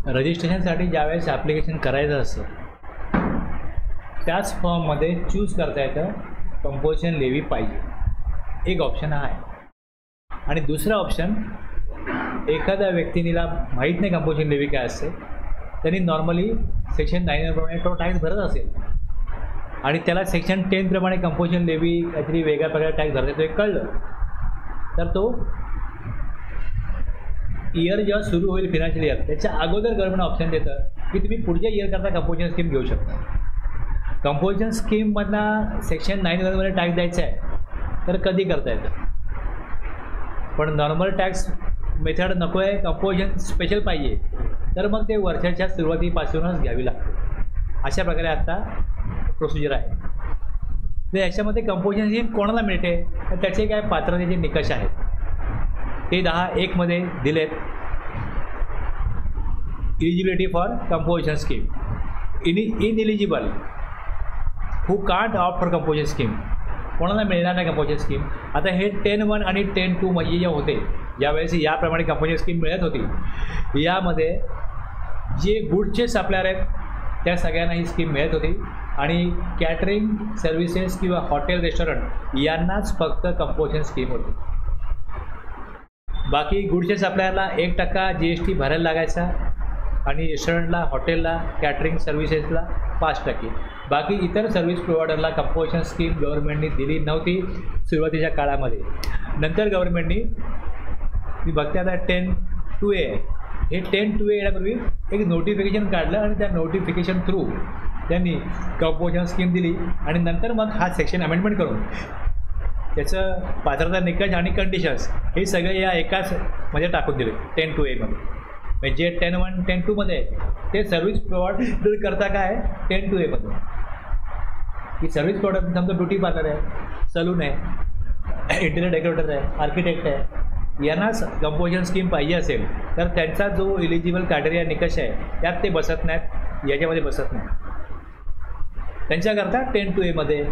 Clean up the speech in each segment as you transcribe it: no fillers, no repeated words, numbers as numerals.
रजिस्ट्रेशनसाठी ज्यावेळेस ॲप्लिकेशन करायचं असतं त्याच फॉर्ममध्ये चूज करता येतं कंपोजिशन लेवी पाहिजे, एक ऑप्शन हा आहे. आणि दुसरा ऑप्शन, एखाद्या व्यक्तीला माहीत नाही कंपोजिशन लेवी काय असते, त्यांनी नॉर्मली सेक्शन 9 प्रमाणे तो टॅक्स भरत असेल आणि त्याला सेक्शन 10 प्रमाणे कंपोजिशन लेवी काहीतरी वेगळ्या प्रकारे टॅक्स भरत तो एक कळलं, तर तो इयर जेव्हा सुरू होईल फिनान्शियल इयर त्याच्या अगोदर गव्हर्नमेंट ऑप्शन देतं की तुम्ही पुढच्या इयरकरता कंपोजिशन स्कीम घेऊ शकता. कंपोजिशन स्कीममधला सेक्शन 9मध्ये टॅक्स द्यायचा आहे तर कधी करता येतं, पण नॉर्मल टॅक्स मेथड नको आहे, कंपोजिशन स्पेशल पाहिजे, तर मग ते वर्षाच्या सुरुवातीपासूनच घ्यावी लागते. अशा प्रकारे आत्ता प्रोसिजर आहे. तर याच्यामध्ये कंपोजिशन स्कीम कोणाला मिळते तर त्याचे काय पात्रतेचे निकष आहेत ते 10(1) दिलेत. Eligibility for composition scheme. Ineligible who can't opt for composition scheme, कोणाला मिळणार नाही कंपोजिशन स्कीम. आता हे 10(1) आणि 10(2) म्हणजे जे होते, ज्यावेळेस याप्रमाणे कंपोजिशन स्कीम मिळत होती, यामध्ये जे गुडचे सप्लायर आहेत त्या सगळ्यांना ही स्कीम मिळत होती आणि कॅटरिंग सर्व्हिसेस किंवा हॉटेल रेस्टॉरंट यांनाच फक्त कंपोजिशन स्कीम होती. बाकी गुडचे सप्लायरला 1% GST भरायला लागायचा आणि रेस्टॉरंटला, हॉटेलला, कॅटरिंग सर्व्हिसेसला 5%. बाकी इतर सर्व्हिस प्रोव्हायडरला कंपोजिशन स्कीम गव्हर्नमेंटनी दिली नव्हती सुरुवातीच्या काळामध्ये. नंतर गव्हर्नमेंटनी, मी बघते आता 10(2) आहे, हे 10(2) येण्यापूर्वी एक नोटिफिकेशन काढलं आणि त्या नोटिफिकेशन थ्रू त्यांनी कंपोजिशन स्कीम दिली आणि नंतर मग हा सेक्शन अमेंडमेंट करून त्याचं पात्रता निकष आणि कंडिशन्स हे सगळे या एकाच मध्ये टाकून दिले 10(2) मध्ये. म्हणजे जे 10(1), 10(2) ते सर्व्हिस प्रोव्हाइडर करता काय 10(2) मध्ये, की सर्व्हिस प्रोव्हाइडर समजा ब्युटी पार्लर आहे, सलून आहे, इंटिरियर डेकोरेटर आहे, आर्किटेक्ट आहे, यांनाच कंपोजिशन स्कीम पाहिजे असेल तर त्यांचा जो इलिजिबल क्रायटेरिया निकष आहे त्यात ते बसत नाहीत, याच्यामध्ये बसत नाही. त्यांच्याकरता 10(2) मध्ये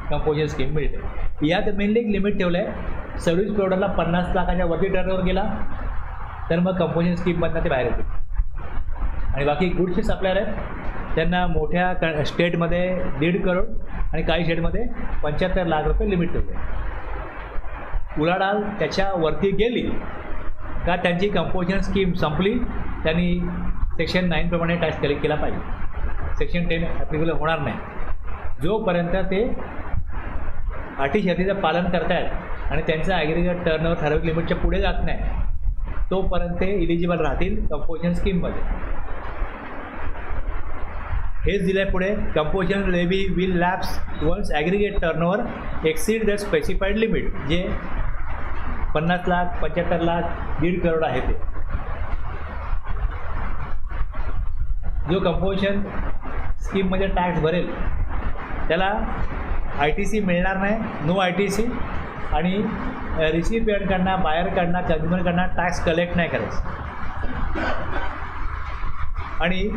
कंपोजिशन स्कीम मिळते. यात मेनली एक लिमिट ठेवलं आहे, सर्व्हिस प्रोव्हायडरला 50 लाखाच्या वरती टर्नओव्हर गेला तर मग कंपोजिशन स्कीममधनं ते बाहेर येते. आणि बाकी गुडचे सप्लायर आहेत त्यांना मोठ्या स्टेटमध्ये 1.5 करोड आणि काही स्टेटमध्ये 75 लाख रुपये लिमिट ठेवले. उलाढाल त्याच्यावरती गेली का त्यांची कंपोजिशन स्कीम संपली, त्यांनी सेक्शन 9 प्रमाणे टॅक्स कलेक्ट केला पाहिजे. सेक्शन 10 ॲप्लिकेबल होणार नाही. जोपर्यंत ते अटी शर्तीचं पालन करतायत आणि त्यांचं ॲग्रिगेट टर्नओव्हर ठराविक लिमिटच्या पुढे जात नाही तोपर्यंत ते इलिजिबल राहतील कंपोजिशन स्कीममध्ये. हेच दिलं आहे पुढे, composition levy will lapse once aggregate turnover exceed the specified limit, जे 50 लाख, 75 लाख, 1.5 करोड आहे ते. जो कंपोजिशन स्कीममध्ये टॅक्स भरेल त्याला ITC मिळणार नाही, नो ITC, आणि रिसिपियंटकडनं, बायरकडनं, कन्झ्युमरकडनं टॅक्स कलेक्ट नाही करायचं. आणि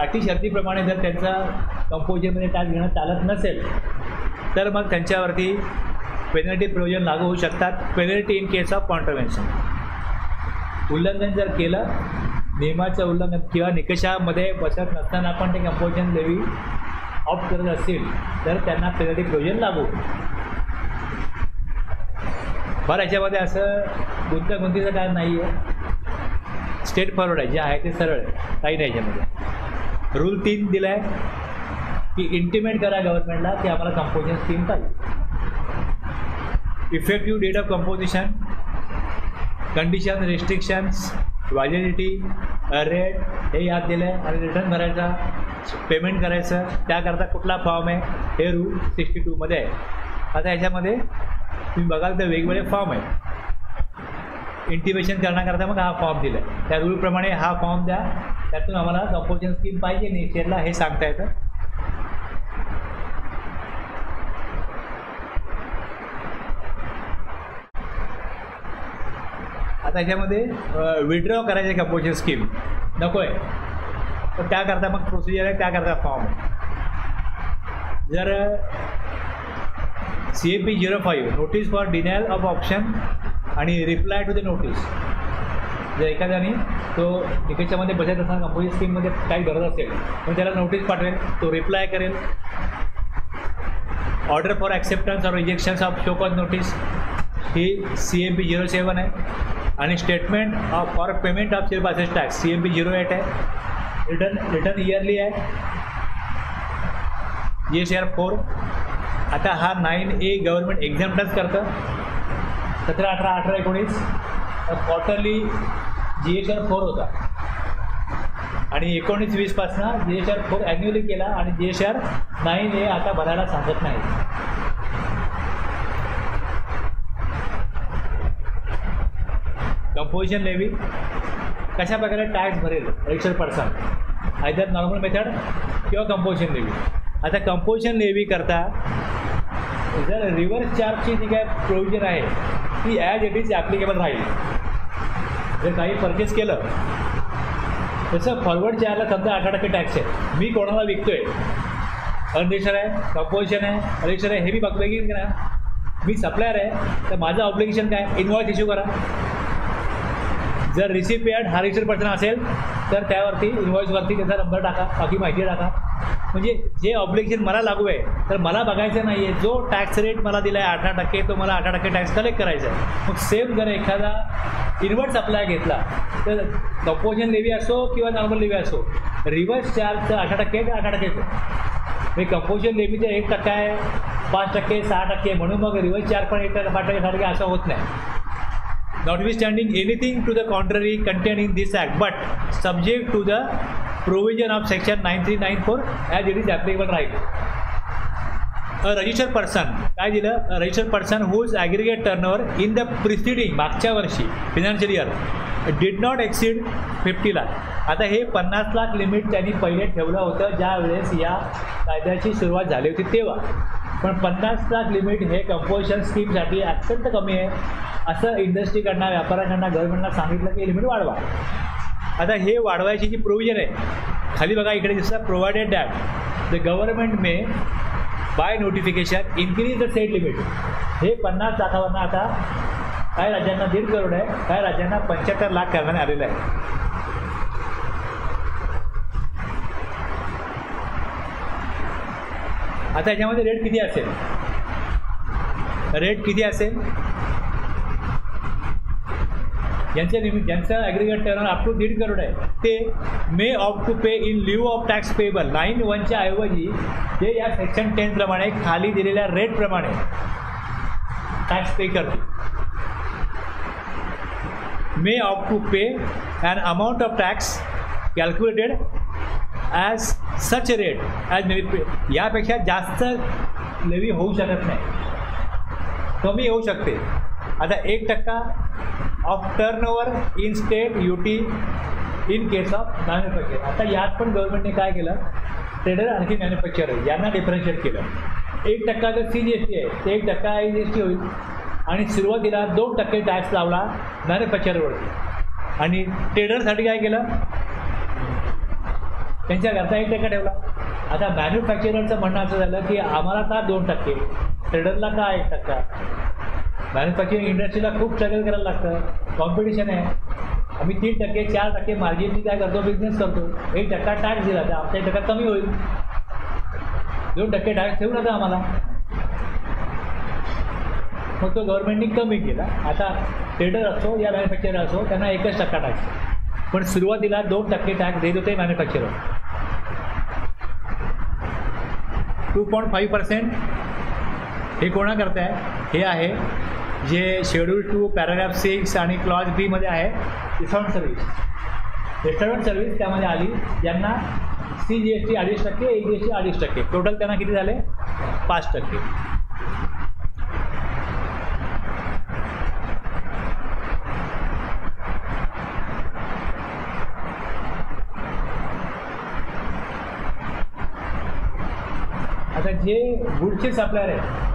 अटी शर्तीप्रमाणे जर त्यांचा कंपोजिशनमध्ये टॅक्स घेणं चालत नसेल तर मग त्यांच्यावरती पेनल्टी प्रोव्हिजन लागू होऊ शकतात. Penalty in case of contravention. उल्लंघन जर केलं, नियमाचं उल्लंघन किंवा निकषामध्ये बसत नसताना पण ते कंपोजिशन लेवी ऑप्ट करत असतील तर त्यांना पेनल्टी प्रोव्हिजन लागू होईल. बरं, याच्यामध्ये असं गुंतागुंतीचं काय नाही आहे, स्टेट फॉरवर्ड आहे, जे आहे ते सरळ आहे, काही नाही याच्यामध्ये. रूल 3 दिला आहे की इंटिमेट करा गव्हर्नमेंटला की आम्हाला कंपोजिशन स्कीम पाहिजे. Effective date of composition, condition, restrictions, validity, rate हे याद दिलं आहे. आणि रिटर्न भरायचा, पेमेंट करायचं, त्याकरता कुठला फॉर्म आहे हे रूल 62 आहे. आता ह्याच्यामध्ये तुम्ही बघाल तर वेगवेगळे फॉर्म आहेत. इंटिमेशन करण्याकरता मग हा फॉर्म दिला आहे, त्या रूलप्रमाणे हा फॉर्म द्या, त्यातून आम्हाला कंपोजिशन स्कीम पाहिजे नेक्स्ट इयरला हे सांगता येतं. आता ह्याच्यामध्ये विड्रॉ करायचे कंपोजिशन स्कीम नको आहे तर त्याकरता मग प्रोसिजर आहे, त्याकरता फॉर्म आहे. जर CAP 05 notice for denial of option आणि रिप्लाय टू द नोटीस जर एखाद्याने तो तिकीटच्यामध्ये बसत असताना कंपोजिशन स्कीममध्ये काही गरज असेल पण त्याला नोटीस पाठवेल, तो रिप्लाय करेल. Order for acceptance or rejections of show cause notice he CMP 07 आहे आणि statement for payment of self assess tax CMP 08 आहे. रिटर्न इयरली आहे GSTR 4. आता हा 9A गव्हर्नमेंट एक्झाम्प्टच करतं. 17, 18, 18, 19 क्वार्टरली GSTR 4 होता आणि 19-20 पासून GSTR 4 ॲन्युअली केला आणि GSTR 9A आता भरायला सांगत नाही. कंपोजिशन लेवी कशा प्रकारे टॅक्स भरेल registered person, either normal method किंवा कंपोजिशन लेवी. आता कंपोजिशन लेवी करता जर रिव्हर्स चार्जची जी काय प्रोव्हिजन आहे ती ॲज इट इज ॲप्लिकेबल राहील. जर काही परचेस केलं तसं फॉरवर्ड चार्जला समजा 18% टॅक्स आहे, मी कोणाला विकतोय, अनरजिस्टर आहे, कंपोजिशन आहे, रजिस्टर आहे, हे मी बघतो की नाही. मी सप्लायर आहे तर माझं ऑब्लिगेशन काय, इन्व्हॉइस इश्यू करा. जर रिसिपियंट हा रजिस्टर्ड पर्सन असेल तर त्यावरती इन्व्हॉइसवरती त्याचा नंबर टाका, बाकी माहिती टाका. म्हणजे जे ऑब्लिगेशन मला लागू आहे तर मला बघायचं नाही आहे, जो टॅक्स रेट मला दिला आहे 18% तो मला 18% टॅक्स कलेक्ट करायचा आहे. मग सेम जर एखादा इन्व्हर्ट सप्लाय घेतला तर कंपोजिशन लेवी असो किंवा नॉर्मल लेवी असो, रिव्हर्स चार्जचं 18% 18%. म्हणजे कंपोजिशन लेवीचं 1% आहे, 5%, 6% म्हणून मग रिव्हर्स चार्ज पण 1%, 5%, असं होत नाही. Notwithstanding anything to the contrary contained in this act, but subject to the provision of section 9394 as it is applicable right. A registered person काय दिलं, a registered person whose aggregate turnover in the preceding मागच्या वर्षी financial year did not exceed 50 lakh. आता हे 50 lakh limit त्यांनी पहिले ठेवलं होतं ज्या वेळेस या कायद्याची सुरुवात झाली होती तेव्हा. पण 50 लाख लिमिट हे कंपोजिशन स्कीमसाठी अत्यंत कमी आहे असं इंडस्ट्रीकडनं, व्यापाऱ्यांकडनं, गव्हर्नमेंटला सांगितलं की लिमिट वाढवा. आता हे वाढवायची जी प्रोव्हिजन आहे खाली बघा इकडे दिसतं, provided that the government may by notification increase the set limit. हे 50 लाखावरनं आता काही राज्यांना 1.5 करोड आहे, काही राज्यांना 75 लाख करण्यात आलेलं आहे. आता याच्यामध्ये रेट किती असेल, रेट किती असेल, यांचे लिमिट ज्यांचं aggregate turnover up to 1.5 crore आहे ते may opt to pay in lieu of tax payable 9(1)च्या ऐवजी ते या सेक्शन 10 प्रमाणे खाली दिलेल्या रेटप्रमाणे टॅक्स पे करतील. May opt to pay an amount of tax calculated as such rate as may pay. यापेक्षा जास्त लेवी होऊ शकत नाही, कमी होऊ शकते. आता 1% of turnover in state UT in case of manufacture. आता यात पण गव्हर्नमेंटने काय केलं, ट्रेडर आणखी मॅन्युफॅक्चरर यांना डिफरन्शिएट केलं. 1% जर CGST आहे ते 1% IGST होईल आणि सुरुवातीला 2% टॅक्स लावला मॅन्युफॅक्चरवरती आणि ट्रेडरसाठी काय केलं, त्यांच्या घरचा 1% ठेवला. आता मॅन्युफॅक्चररचं म्हणणं असं झालं की आम्हाला का 2%, ट्रेडरला का 1%. मॅन्युफॅक्चरिंग इंडस्ट्रीला खूप स्ट्रगल करायला लागतं, कॉम्पिटिशन आहे. आम्ही 3%, 4% मार्जिनची काय करतो, बिझनेस करतो. 1% टॅक्स दिला तर आमचा 1% कमी होईल, 2% टॅक्स ठेवू नका आम्हाला. मग तो गव्हर्नमेंटनी कमी केला. आता ट्रेडर असो या मॅन्युफॅक्चरर असो त्यांना 1% टॅक्स, पण सुरुवातीला 2% टॅक्स देत होते मॅन्युफॅक्चरर. 2.5% हे कोणा करताय, हे आहे जे शेड्यूल 2 पॅराग्राफ 6 आणि क्लॉज B मध्ये आहे रेस्टॉरंट सर्व्हिस. रेस्टॉरंट सर्व्हिस त्यामध्ये आली, ज्यांना CGST 2.5%, AGST 2.5%, टोटल त्यांना किती झाले 5%. आता जे गुडचे सप्लायर आहे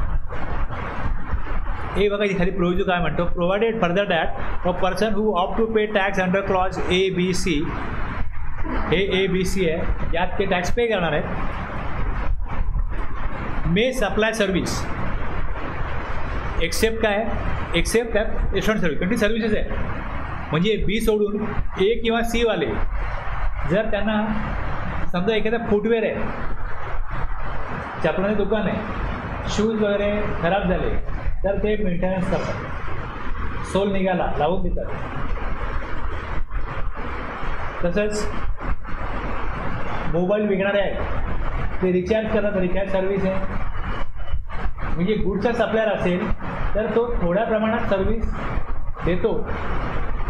हे बघा खाली प्रोव्हिजन काय म्हणतो, provided further that a person who opt to pay tax under clause ABC, हे ABC आहे, यात ते टॅक्स पे करणार आहेत, मे सप्लाय सर्व्हिस एक्सेप्ट काय, एक्सेप्ट त्यात रेस्टॉरंट सर्व्हिस, कारण ती सर्व्हिसेस आहे. म्हणजे बी सोडून ए किंवा सी वाले जर त्यांना समजा एखादा फुटवेअर आहे, चपलाचे दुकान आहे, शूज वगैरे खराब झाले तर ते मेंटेनन्स करतात, सोल निघाला लावून देतात. तसंच मोबाईल विकणारे आहेत ते रिचार्ज करतात, रिचार्ज सर्व्हिस आहे. म्हणजे गुडचा सप्लायर असेल तर तो थोड्या प्रमाणात सर्व्हिस देतो,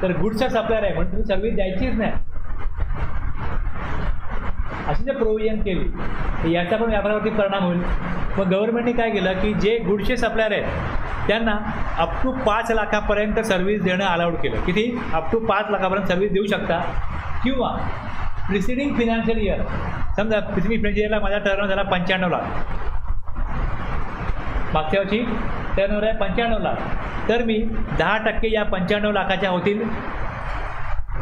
तर गुडचा सप्लायर आहे म्हणून तुम्ही सर्व्हिस द्यायचीच नाही अशी जर प्रोव्हिजन केली तर याचा पण व्यापारावरती परिणाम होईल. मग गव्हर्नमेंटने काय केलं की जे गुडचे सप्लायर आहेत त्यांना अप टू 5 लाखापर्यंत सर्व्हिस देणं अलाउड केलं. किती? अप टू 5 लाखापर्यंत सर्व्हिस देऊ शकता. किंवा प्रिसिडिंग फिनान्शियल इयर, समजा प्रिसिडिंग फिनान्शियल इयरला माझा टर्नओव्हर झाला 95 लाख, मागच्या वर्षी टर्नओव्हर आहे 95 लाख, तर मी 10% या 95 लाखाच्या होतील.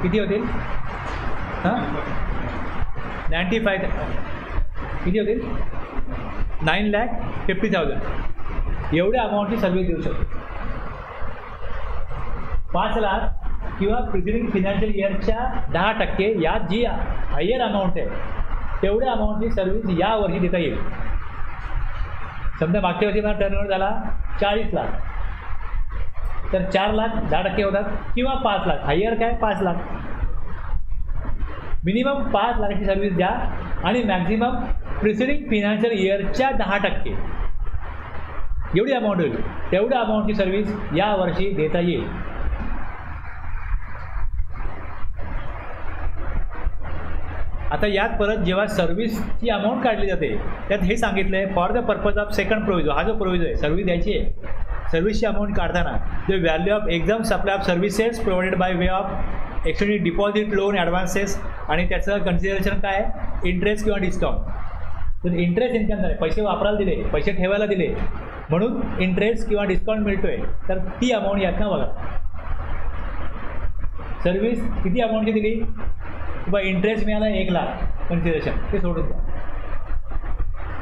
किती होतील? 95 किती होतील? 9,50,000 एवढ्या अमाऊंटची सर्व्हिस देऊ शकतो. 5 लाख किंवा प्रिसिडिंग फिनान्शियल इयरच्या 10% यात जी हायर अमाऊंट आहे तेवढ्या अमाऊंटची सर्व्हिस या वर्षी देता येईल. समजा मागच्या वर्षी मला टर्नओव्हर झाला 40 लाख, तर 4 लाख 10% होतात किंवा 5 लाख, हायर काय 5 लाख. मिनिमम 5 लाखाची सर्व्हिस द्या आणि मॅक्झिमम प्रिसिडिंग फिनान्शियल इयरच्या 10% एवढी अमाऊंट होईल, तेवढ्या अमाऊंटची सर्व्हिस या वर्षी देता येईल. आता यात परत जेव्हा सर्व्हिसची अमाऊंट काढली जाते त्यात हे सांगितलं आहे for the purpose of second provision. हा जो प्रोव्हिजन आहे सर्व्हिस द्यायची आहे, सर्व्हिसची अमाऊंट काढताना the value of exempt supply of services provided by way of exchange deposit loan advances आणि त्याचं कन्सिडरेशन काय आहे? इंटरेस्ट किंवा डिस्काउंट. तर इंटरेस्ट इन्कम झाले, पैसे वापरायला दिले, पैसे ठेवायला दिले म्हणून इंटरेस्ट किंवा डिस्काउंट मिळतो आहे, तर ती अमाऊंट यातनं बघा. सर्व्हिस किती अमाऊंटची दिली? किंवा इंटरेस्ट मिळाला 1 लाख कन्सिडरेशन, ते सोडून द्या.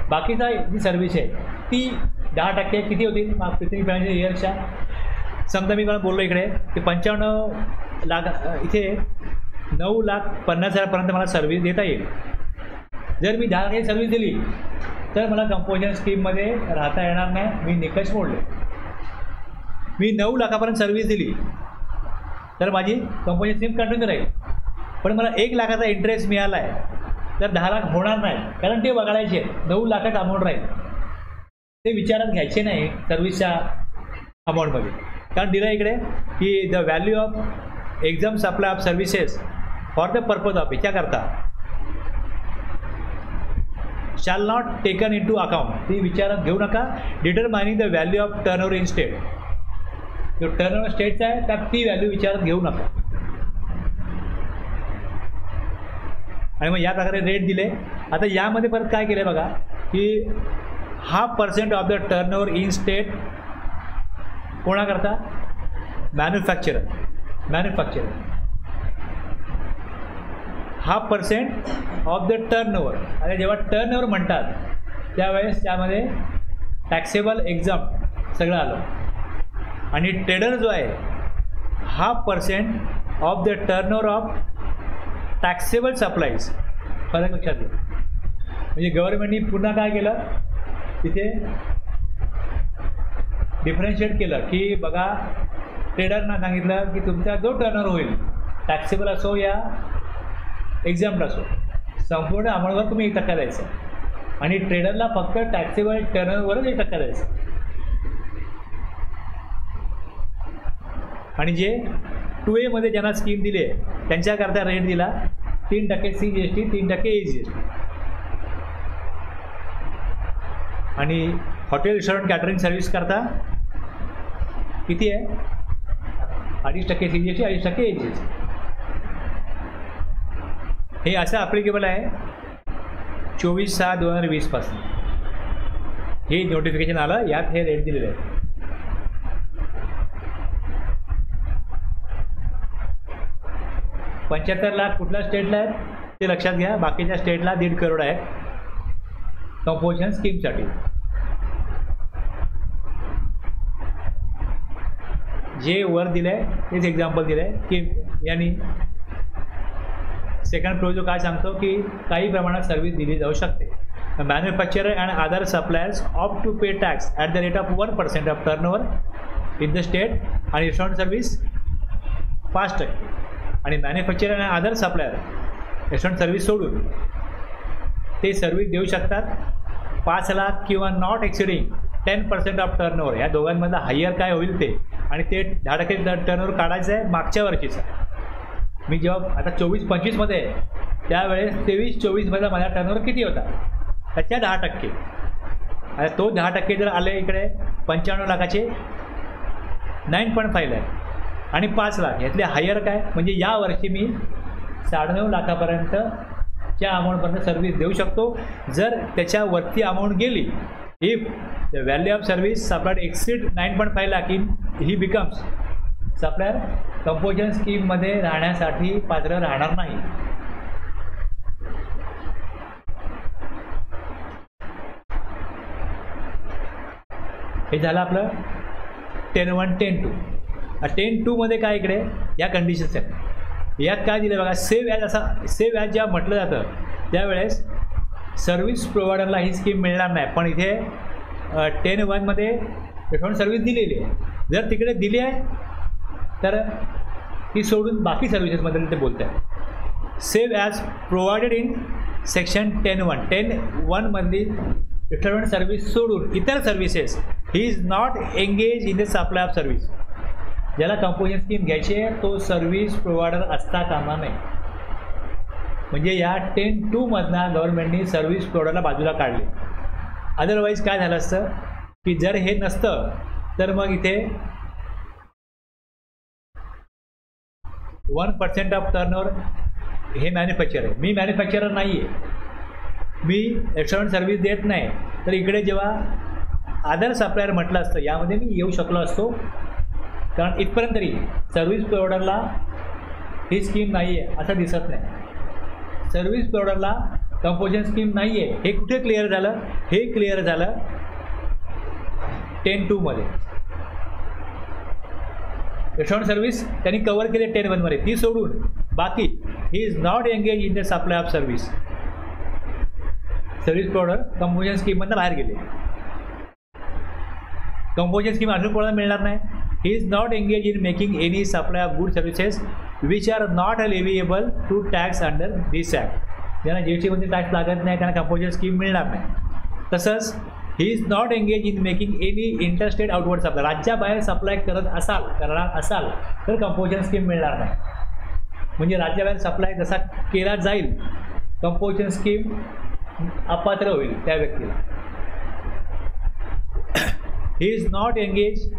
बाकीचा जी सर्व्हिस आहे ती 10% किती होतील? प्रिसिडिंग फिनान्शियल इयरच्या. समजा मी मला बोललो इकडे की 95 लाख, इथे 9,50,000पर्यंत मला सर्व्हिस देता येईल. जर मी 10 लाखाची सर्व्हिस दिली तर मला कंपोजिशन स्कीममध्ये राहता येणार नाही, मी निकष मोडले. मी 9 लाखापर्यंत सर्व्हिस दिली तर माझी कंपोजिशन स्कीम कंटिन्यू राहील, पण मला 1 लाखाचा इंटरेस्ट मिळाला आहे तर 10 लाख होणार नाही, कारण ते बघायचे 9 लाखात अमाऊंट राहील. ते विचारात घ्यायचे नाही सर्व्हिसच्या अमाऊंटमध्ये, कारण दिलं इकडे की the value of exempt supply of services for the purpose of, ह्याच्याकरता shall not taken into account, ती विचारात घेऊ नका. Determining the value of turnover in state, जो टर्नओव्हर स्टेटचा आहे त्यात ती व्हॅल्यू विचारात घेऊ नका. आणि मग या प्रकारे रेट दिले. आता यामध्ये परत काय केलं बघा की 0.5% of the turnover in state कोणाकरता? मॅन्युफॅक्चरर. 0.5% of the turnover. आणि जेव्हा टर्नओव्हर म्हणतात त्यावेळेस त्यामध्ये टॅक्सेबल एक्झाम सगळं आलं. आणि ट्रेडर जो आहे 0.5% of the turnover of taxable supplies. फरक लक्षात घ्या. म्हणजे गव्हर्नमेंटनी पुन्हा काय केलं तिथे डिफरन्शिएट केलं की बघा ट्रेडरना सांगितलं की तुमचा जो टर्नओव्हर होईल टॅक्सेबल असो या एक्झाम्प्ट असो संपूर्ण अमाऊंटवर तुम्ही 1% द्यायचं आणि ट्रेडरला फक्त टॅक्सेबल टर्नओव्हरवरच 1% द्यायचं. आणि जे 2A मध्ये ज्यांना स्कीम दिली आहे त्यांच्याकरता रेट दिला 3% CGST, 3% AGST. आणि हॉटेल रेस्टॉरंट कॅटरिंग सर्व्हिस करता किती आहे? 2.5% CGST, 2.5% AGST. हे असं ॲप्लिकेबल आहे 24/6/2020 पासून. हे नोटिफिकेशन आलं, यात हे रेट दिलेले आहे. $75 लाख कुठल्या स्टेटला आहेत ते लक्षात घ्या. बाकीच्या स्टेटला 1.5 करोड आहेत कंपोजिशन स्कीमसाठी. जे वर दिलं आहे तेच एक्झाम्पल दिलं आहे की यांनी सेकंड प्रोविजन काय सांगतो की काही प्रमाणात सर्व्हिस दिली जाऊ शकते. Manufacturer and other suppliers opt to pay tax at the rate of 1% of turnover in the state आणि रेस्टॉरंट सर्व्हिस 5%. आणि manufacturer and other supplier restaurant service सोडून ते सर्व्हिस देऊ शकतात 5 लाख किंवा नॉट एक्सिडिंग 10% ऑफ टर्नओव्हर. या दोघांमधला हायर काय होईल ते, आणि ते 10% टर्नओव्हर काढायचं आहे मागच्या वर्षीचा. मी जेव्हा आता 24-25मध्ये आहे त्यावेळेस 23-24मध्ये माझा टर्नओव्हर किती होता त्याच्या 10%. आता तो 10% जर आले इकडे 95 लाखाचे 9.5 लाख आणि 5 लाख यातले हायर काय, म्हणजे या वर्षी मी 9.5 लाखापर्यंतच्या अमाऊंटपर्यंत सर्व्हिस देऊ शकतो. जर त्याच्यावरती अमाऊंट गेली, if the value of service supplied exceed 9.5 lakh in he becomes supplier composition स्कीममध्ये राहण्यासाठी पात्र राहणार नाही. हे झालं आपलं 10.1 10.2. 10.2 मध्ये काय इकडे या कंडिशन्स आहेत. यात काय दिलं बघा, सेव्ह ॲज. असा सेव्ह ॲज जेव्हा म्हटलं जातं त्यावेळेस सर्व्हिस प्रोव्हायडरला ही स्कीम मिळणार नाही, पण इथे 10.1 मध्ये रेस्टॉरंट सर्व्हिस दिलेली आहे. जर तिकडे दिली आहे तर ती सोडून बाकी सर्व्हिसेसबद्दल ते बोलत आहे. Save as provided in section 10.1. 10.1 मधली रेस्टॉरंट सर्व्हिस सोडून इतर services he is not engage in the supply of service. ज्याला कंपोजिशन स्कीम घ्यायची आहे तो सर्व्हिस प्रोव्हायडर असता कामा नये. म्हणजे या 10.2 मधनं गव्हर्नमेंटनी सर्व्हिस प्रोव्हायडरला बाजूला काढले. अदरवाईज काय झालं असतं की जर हे नसतं तर मग इथे 1% ऑफ टर्नओव्हर हे मॅन्युफॅक्चर आहे. मी मॅन्युफॅक्चरर नाही आहे, मी रेस्टॉरंट सर्व्हिस देत नाही, तर इकडे जेव्हा अदर सप्लायर म्हटलं असतं यामध्ये मी येऊ शकलो असतो. कारण इथपर्यंत तरी सर्व्हिस प्रोव्हायडरला ही स्कीम नाही आहे असं दिसत नाही. सर्व्हिस प्रोव्हायडरला कंपोजिशन स्कीम नाही आहे हे कुठे क्लिअर झालं, हे क्लिअर झालं 10.2 मध्ये. रेस्टॉरंट सर्व्हिस त्यांनी कव्हर केले 10.1 मध्ये, ती सोडून बाकी he is not engage in the supply of service. Service provider composition स्कीममधनं बाहेर गेले. कंपोजिशन स्कीम अजून कोणाला मिळणार नाही. He is not engage in making any supply of good services which are not leviable to tax under this act. ज्यांना जीएसटीमध्ये tax लागत नाही त्यांना कंपोजिशन स्कीम मिळणार नाही. तसंच ही is not engage in making any interstate outward supply. राज्याबाहेर supply करणार असाल तर कंपोजिशन स्कीम मिळणार नाही. म्हणजे राज्याबाहेर सप्लाय जसा केला जाईल कंपोजिशन स्कीम अपात्र होईल त्या व्यक्तीला. ही is not engage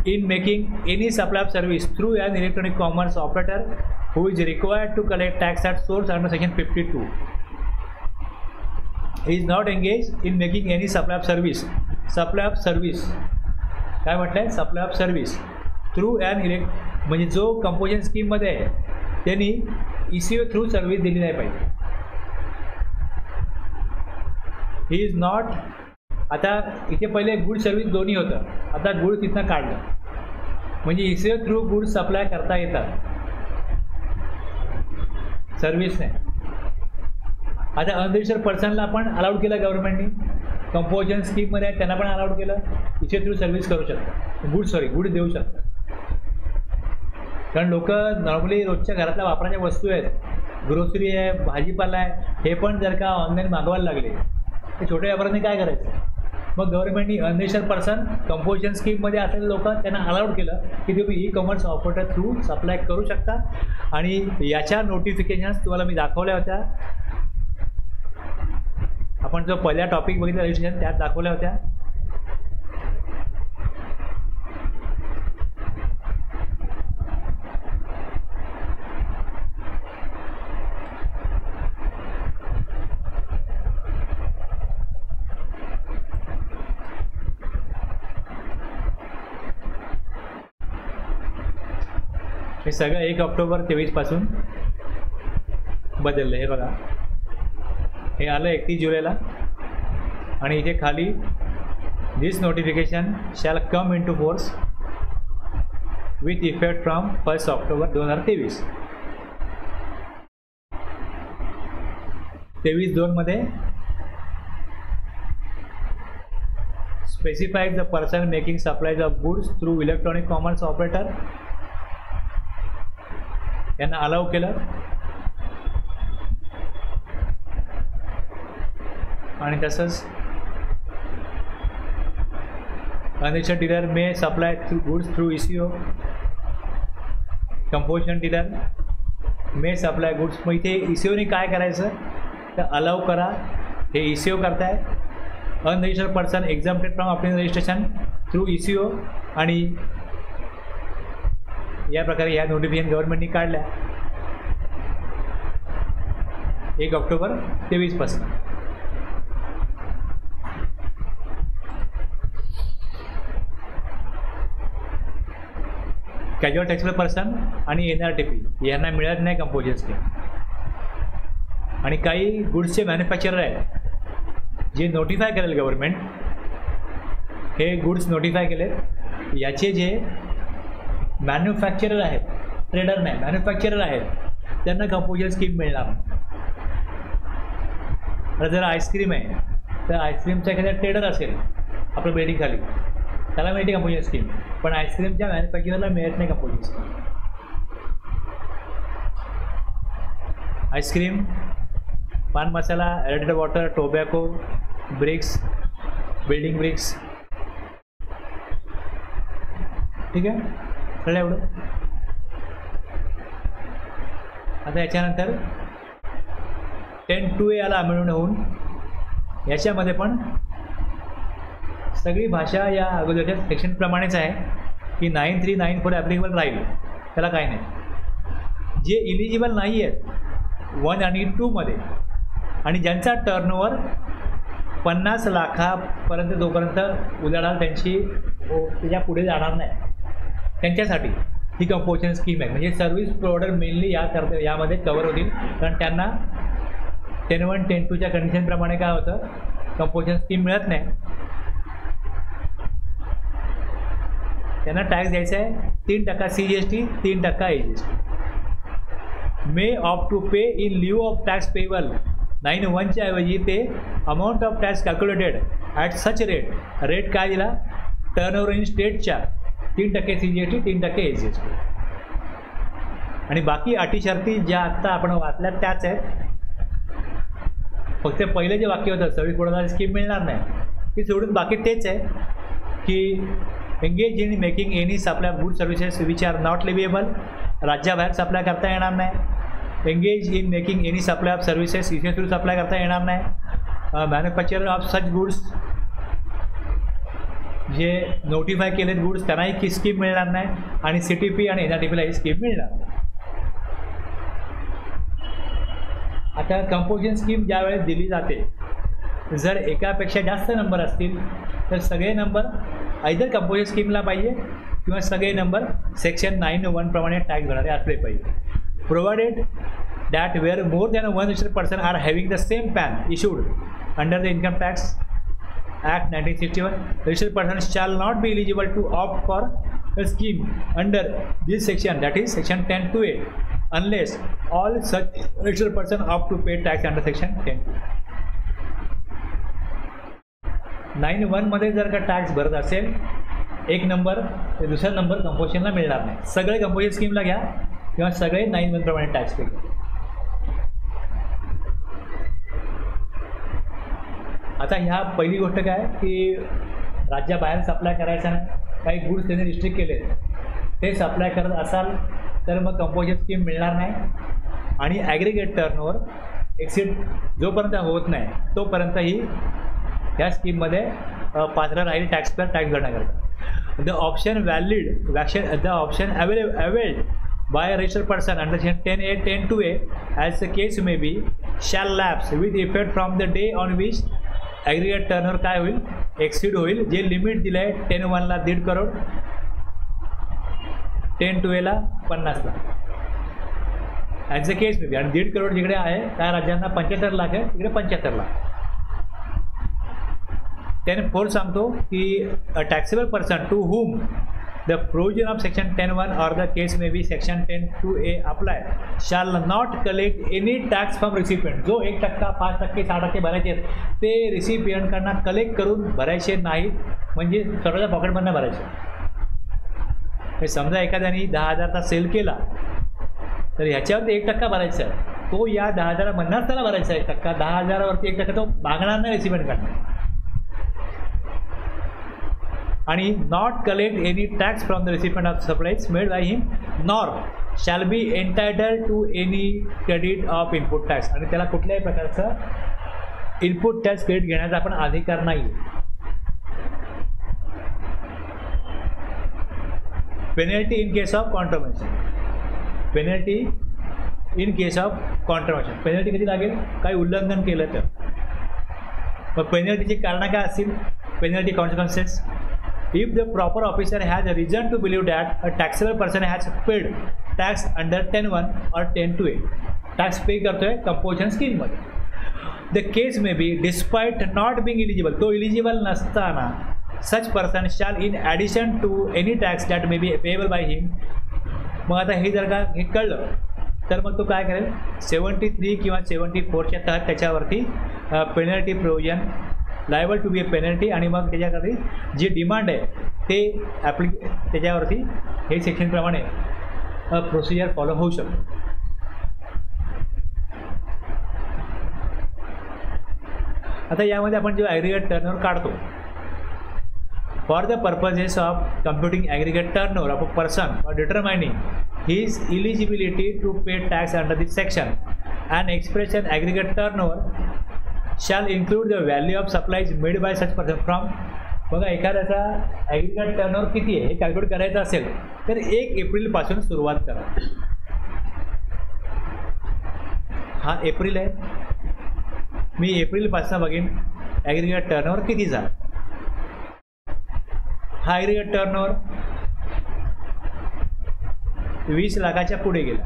in making any supply of service through an electronic commerce operator who is required to collect tax at source under section 52. He is not engaged in making any supply of service. Supply of service काय म्हटलं आहे, supply of service through and म्हणजे जो composition स्कीममध्ये आहे त्यांनी ECO through service दिली नाही पाहिजे. ही इज नॉट. आता इथे पहिले गुड सर्व्हिस दोन्ही होतं, आता गुड तिथनं काढलं म्हणजे ECO थ्रू गुड सप्लाय करता येतात, सर्व्हिस नाही. आता अनरजिस्टर्ड पर्सनला पण अलाउड केलं गव्हर्नमेंटनी, कंपोजिशन स्कीममध्ये त्यांना पण अलाउड केलं ECO थ्रू सर्व्हिस करू शकतात, गुड देऊ शकतात. कारण लोक नॉर्मली रोजच्या घरातल्या वापराच्या वस्तू आहेत, ग्रोसरी आहे, भाजीपाला आहे, हे पण जर का ऑनलाईन मागवायला लागले तर छोट्या व्यापाऱ्यांनी काय करायचं. मग गव्हर्नमेंटनी अनरजिस्टर्ड पर्सन कंपोजिशन स्कीममध्ये असलेले लोक त्यांना अलाउड केलं की तुम्ही e commerce operator through supply करू शकता. आणि याच्या नोटिफिकेशन्स तुम्हाला मी दाखवल्या होत्या. आपण जो पहिला टॉपिक बघितला रजिस्ट्रेशन त्यात दाखवल्या होत्या. हे सगळं 1 ऑक्टोबर 23 पासून बदललं. हे बघा, हे आलं 31 जुलैला आणि इथे खाली this notification shall come into force with effect from 1 October 2023. 23(2) मध्ये specified the person making supplies of goods through electronic commerce operator यांना अलाउ केलं. आणि तसंच unregistered dealer may supply through goods through ECO. Composition dealer may supply goods. मग इथे ECOने काय करायचं तर अलाउ करा, हे ECO करताय. Unregistered person exempted from opting registration through ECO. आणि या प्रकारे या नोटिफिकेशन गव्हर्नमेंटनी काढल्या 1 ऑक्टोबर 2023 पासून. कॅज्युअल टॅक्सेबल पर्सन आणि NRTP यांना मिळत नाही कंपोजिशन स्कीम. आणि काही गुड्सचे मॅन्युफॅक्चरर आहेत जे नोटिफाय करेल गव्हर्नमेंट, हे गुड्स नोटिफाय केले, याचे जे मॅन्युफॅक्चरर आहेत, ट्रेडर नाही मॅन्युफॅक्चरर आहेत, त्यांना कंपोजिशन स्कीम मिळणार नाही. आता जर आईस्क्रीम आहे तर आईस्क्रीमचा एखादा ट्रेडर असेल आपल्या बिल्डिंग खाली, त्याला मिळते कंपोजिशन स्कीम, पण आईस्क्रीमच्या मॅन्युफॅक्चररला मिळत नाही composition scheme. Ice cream, pan masala, added water, tobacco, bricks, building bricks. ठीक आहे, कळलं एवढं. आता याच्यानंतर 10(2) याला अमेंडमेंट होऊन याच्यामध्ये पण सगळी भाषा या अगोदरच्या सेक्शनप्रमाणेच आहे की 9394 ॲप्लिकेबल राहील, त्याला काय नाही. जे इलिजिबल नाही आहेत 1 आणि 2 मध्ये आणि ज्यांचा टर्नओव्हर 50 लाखापर्यंत जोपर्यंत उलाढाल त्यांची त्याच्या पुढे जाणार नाही, त्यांच्यासाठी ही कंपोजिशन स्कीम आहे. म्हणजे सर्व्हिस प्रोव्हायडर मेनली यामध्ये कवर होतील, कारण त्यांना 10(1) 10(2) कंडिशनप्रमाणे काय होतं, कंपोजिशन स्कीम मिळत नाही. त्यांना टॅक्स द्यायचा आहे 3% CGST, 3% AGST. May opt to pay in lieu of tax payable 9(1) ऐवजी ते amount of tax calculated at such rate काय दिला, टर्नओव्हर इन स्टेटच्या 3% CGST, 3% AGST. आणि बाकी अटी शर्ती ज्या आत्ता आपण वाचल्या त्याच आहेत. फक्त पहिले जे वाक्य होतं सर्व्हिस प्रोव्हायडर स्कीम मिळणार नाही, ती सोडून बाकी तेच आहे की engage in making any supply good services which are not leviable, राज्याबाहेर सप्लाय करता येणार नाही. Engage in making any supply of services ECO through supply करता येणार नाही. मॅन्युफॅक्चरर ऑफ सच गुड्स जे नोटिफाय केलेत गुड्स त्यांनाही ही स्कीम मिळणार नाही. आणि CTP आणि NRTPला ही स्कीम मिळणार नाही. आता कंपोजिशन स्कीम ज्यावेळेस दिली जाते, जर एकापेक्षा जास्त नंबर असतील तर सगळे नंबर आयदर कंपोजिशन स्कीमला पाहिजे किंवा सगळे नंबर सेक्शन 9(1) प्रमाणे टॅक्स भरणारे असले पाहिजे. Provided that where more than 1 registered person are having the same PAN issued under the income tax act 1961, registered person shall not be eligible to opt for a scheme under this section, that is section 10(2)(a) unless all such registered person opt to pay tax under section 10. 9(1) मध्ये जर का tax भरत असेल एक number तर दुसरा number कंपोजिशनला मिळणार नाही. सगळे कंपोजिशन स्कीमला घ्या किंवा सगळे 9(1) प्रमाणे टॅक्स पे घ्या. आता ह्या पहिली गोष्ट काय की राज्याबाहेर सप्लाय करायचा नाही, काही गुड्स त्यांनी रिस्ट्रिक्ट केले, ते सप्लाय करत असाल तर मग कंपोजिशन स्कीम मिळणार नाही. आणि ॲग्रिगेट टर्नओव्हर एक्सिड जोपर्यंत होत नाही तोपर्यंत ही ह्या स्कीममध्ये पात्र राहील टॅक्स भरण्याकरता. The option valid the option availed by a registered person under section 10(a) 10(2)(a) as the case may be shall lapse with effect from the day on which aggregate turnover काय होईल, acid होईल. जे limit दिलं आहे 10(1) ला 1.5 crore, 10(2)(a) ला 50 lakh as the case may बी. आणि 1.5 करोड जिकडे आहे त्या राज्यांना 75 लाख आहे, तिकडे 75 लाख. त्याने फोर सांगतो की a taxable person to whom the provision of section 10(1) or the case may be section 10(2)(a) apply shall not collect any tax from recipient. जो 1%, 5%, 6% भरायचे ते रिसिपियंटकडना कलेक्ट करून भरायचे नाहीत, म्हणजे स्वतःच्या पॉकेटमधनं भरायचे. हे समजा एखाद्याने 10,000चा सेल केला तर ह्याच्यावरती 1% भरायचा आहे, तो या 10,000मधनंच त्याला भरायचा आहे 1%. 10,000वरती 1% तो मागणार नाही रिसिपियंटकडनं. आणि not collect any tax from the recipient of supplies made by him nor shall be entitled to any credit of input tax. आणि त्याला कुठल्याही प्रकारचं इनपुट टॅक्स क्रेडिट घेण्याचा आपण अधिकार नाही. Penalty in case of contravention. Penalty in case of contravention. Penalty कधी लागेल? काही उल्लंघन केलं तर. मग पेनल्टीची कारणं काय असतील? Penalty consequences. If the proper officer has a reason to believe that a taxable person has paid tax under 10(1) or 10(2)(a), tax पे करतोय कंपोजिशन स्कीममध्ये, the case may be despite not being eligible, तो eligible नसताना such person shall in addition to any tax that may be payable by him. मग आता हे जर का हे कळलं तर मग तो काय करेल? 73 किंवा 74च्या तहत त्याच्यावरती penalty provision liable to be a penalty, आणि मग त्याच्यासाठी जी डिमांड आहे ते त्याच्यावरती हे सेक्शनप्रमाणे प्रोसिजर फॉलो होऊ शकतो. आता यामध्ये आपण जेव्हा ॲग्रिगेट टर्नओव्हर काढतो, for the purposes of computing aggregate turnover of a person for determining his eligibility to pay tax under this section, and expression aggregate turnover shall include the value of supplies made by such person from. बघा, एखाद्याचा aggregate turnover किती आहे हे calculate करायचं असेल तर 1 एप्रिलपासून सुरुवात करा. हा एप्रिल आहे, मी एप्रिलपासून बघीन ॲग्रिगेट टर्नओव्हर किती झाला. हा ॲग्रिगेट टर्नओव्हर 20 लाखाच्या पुढे गेला.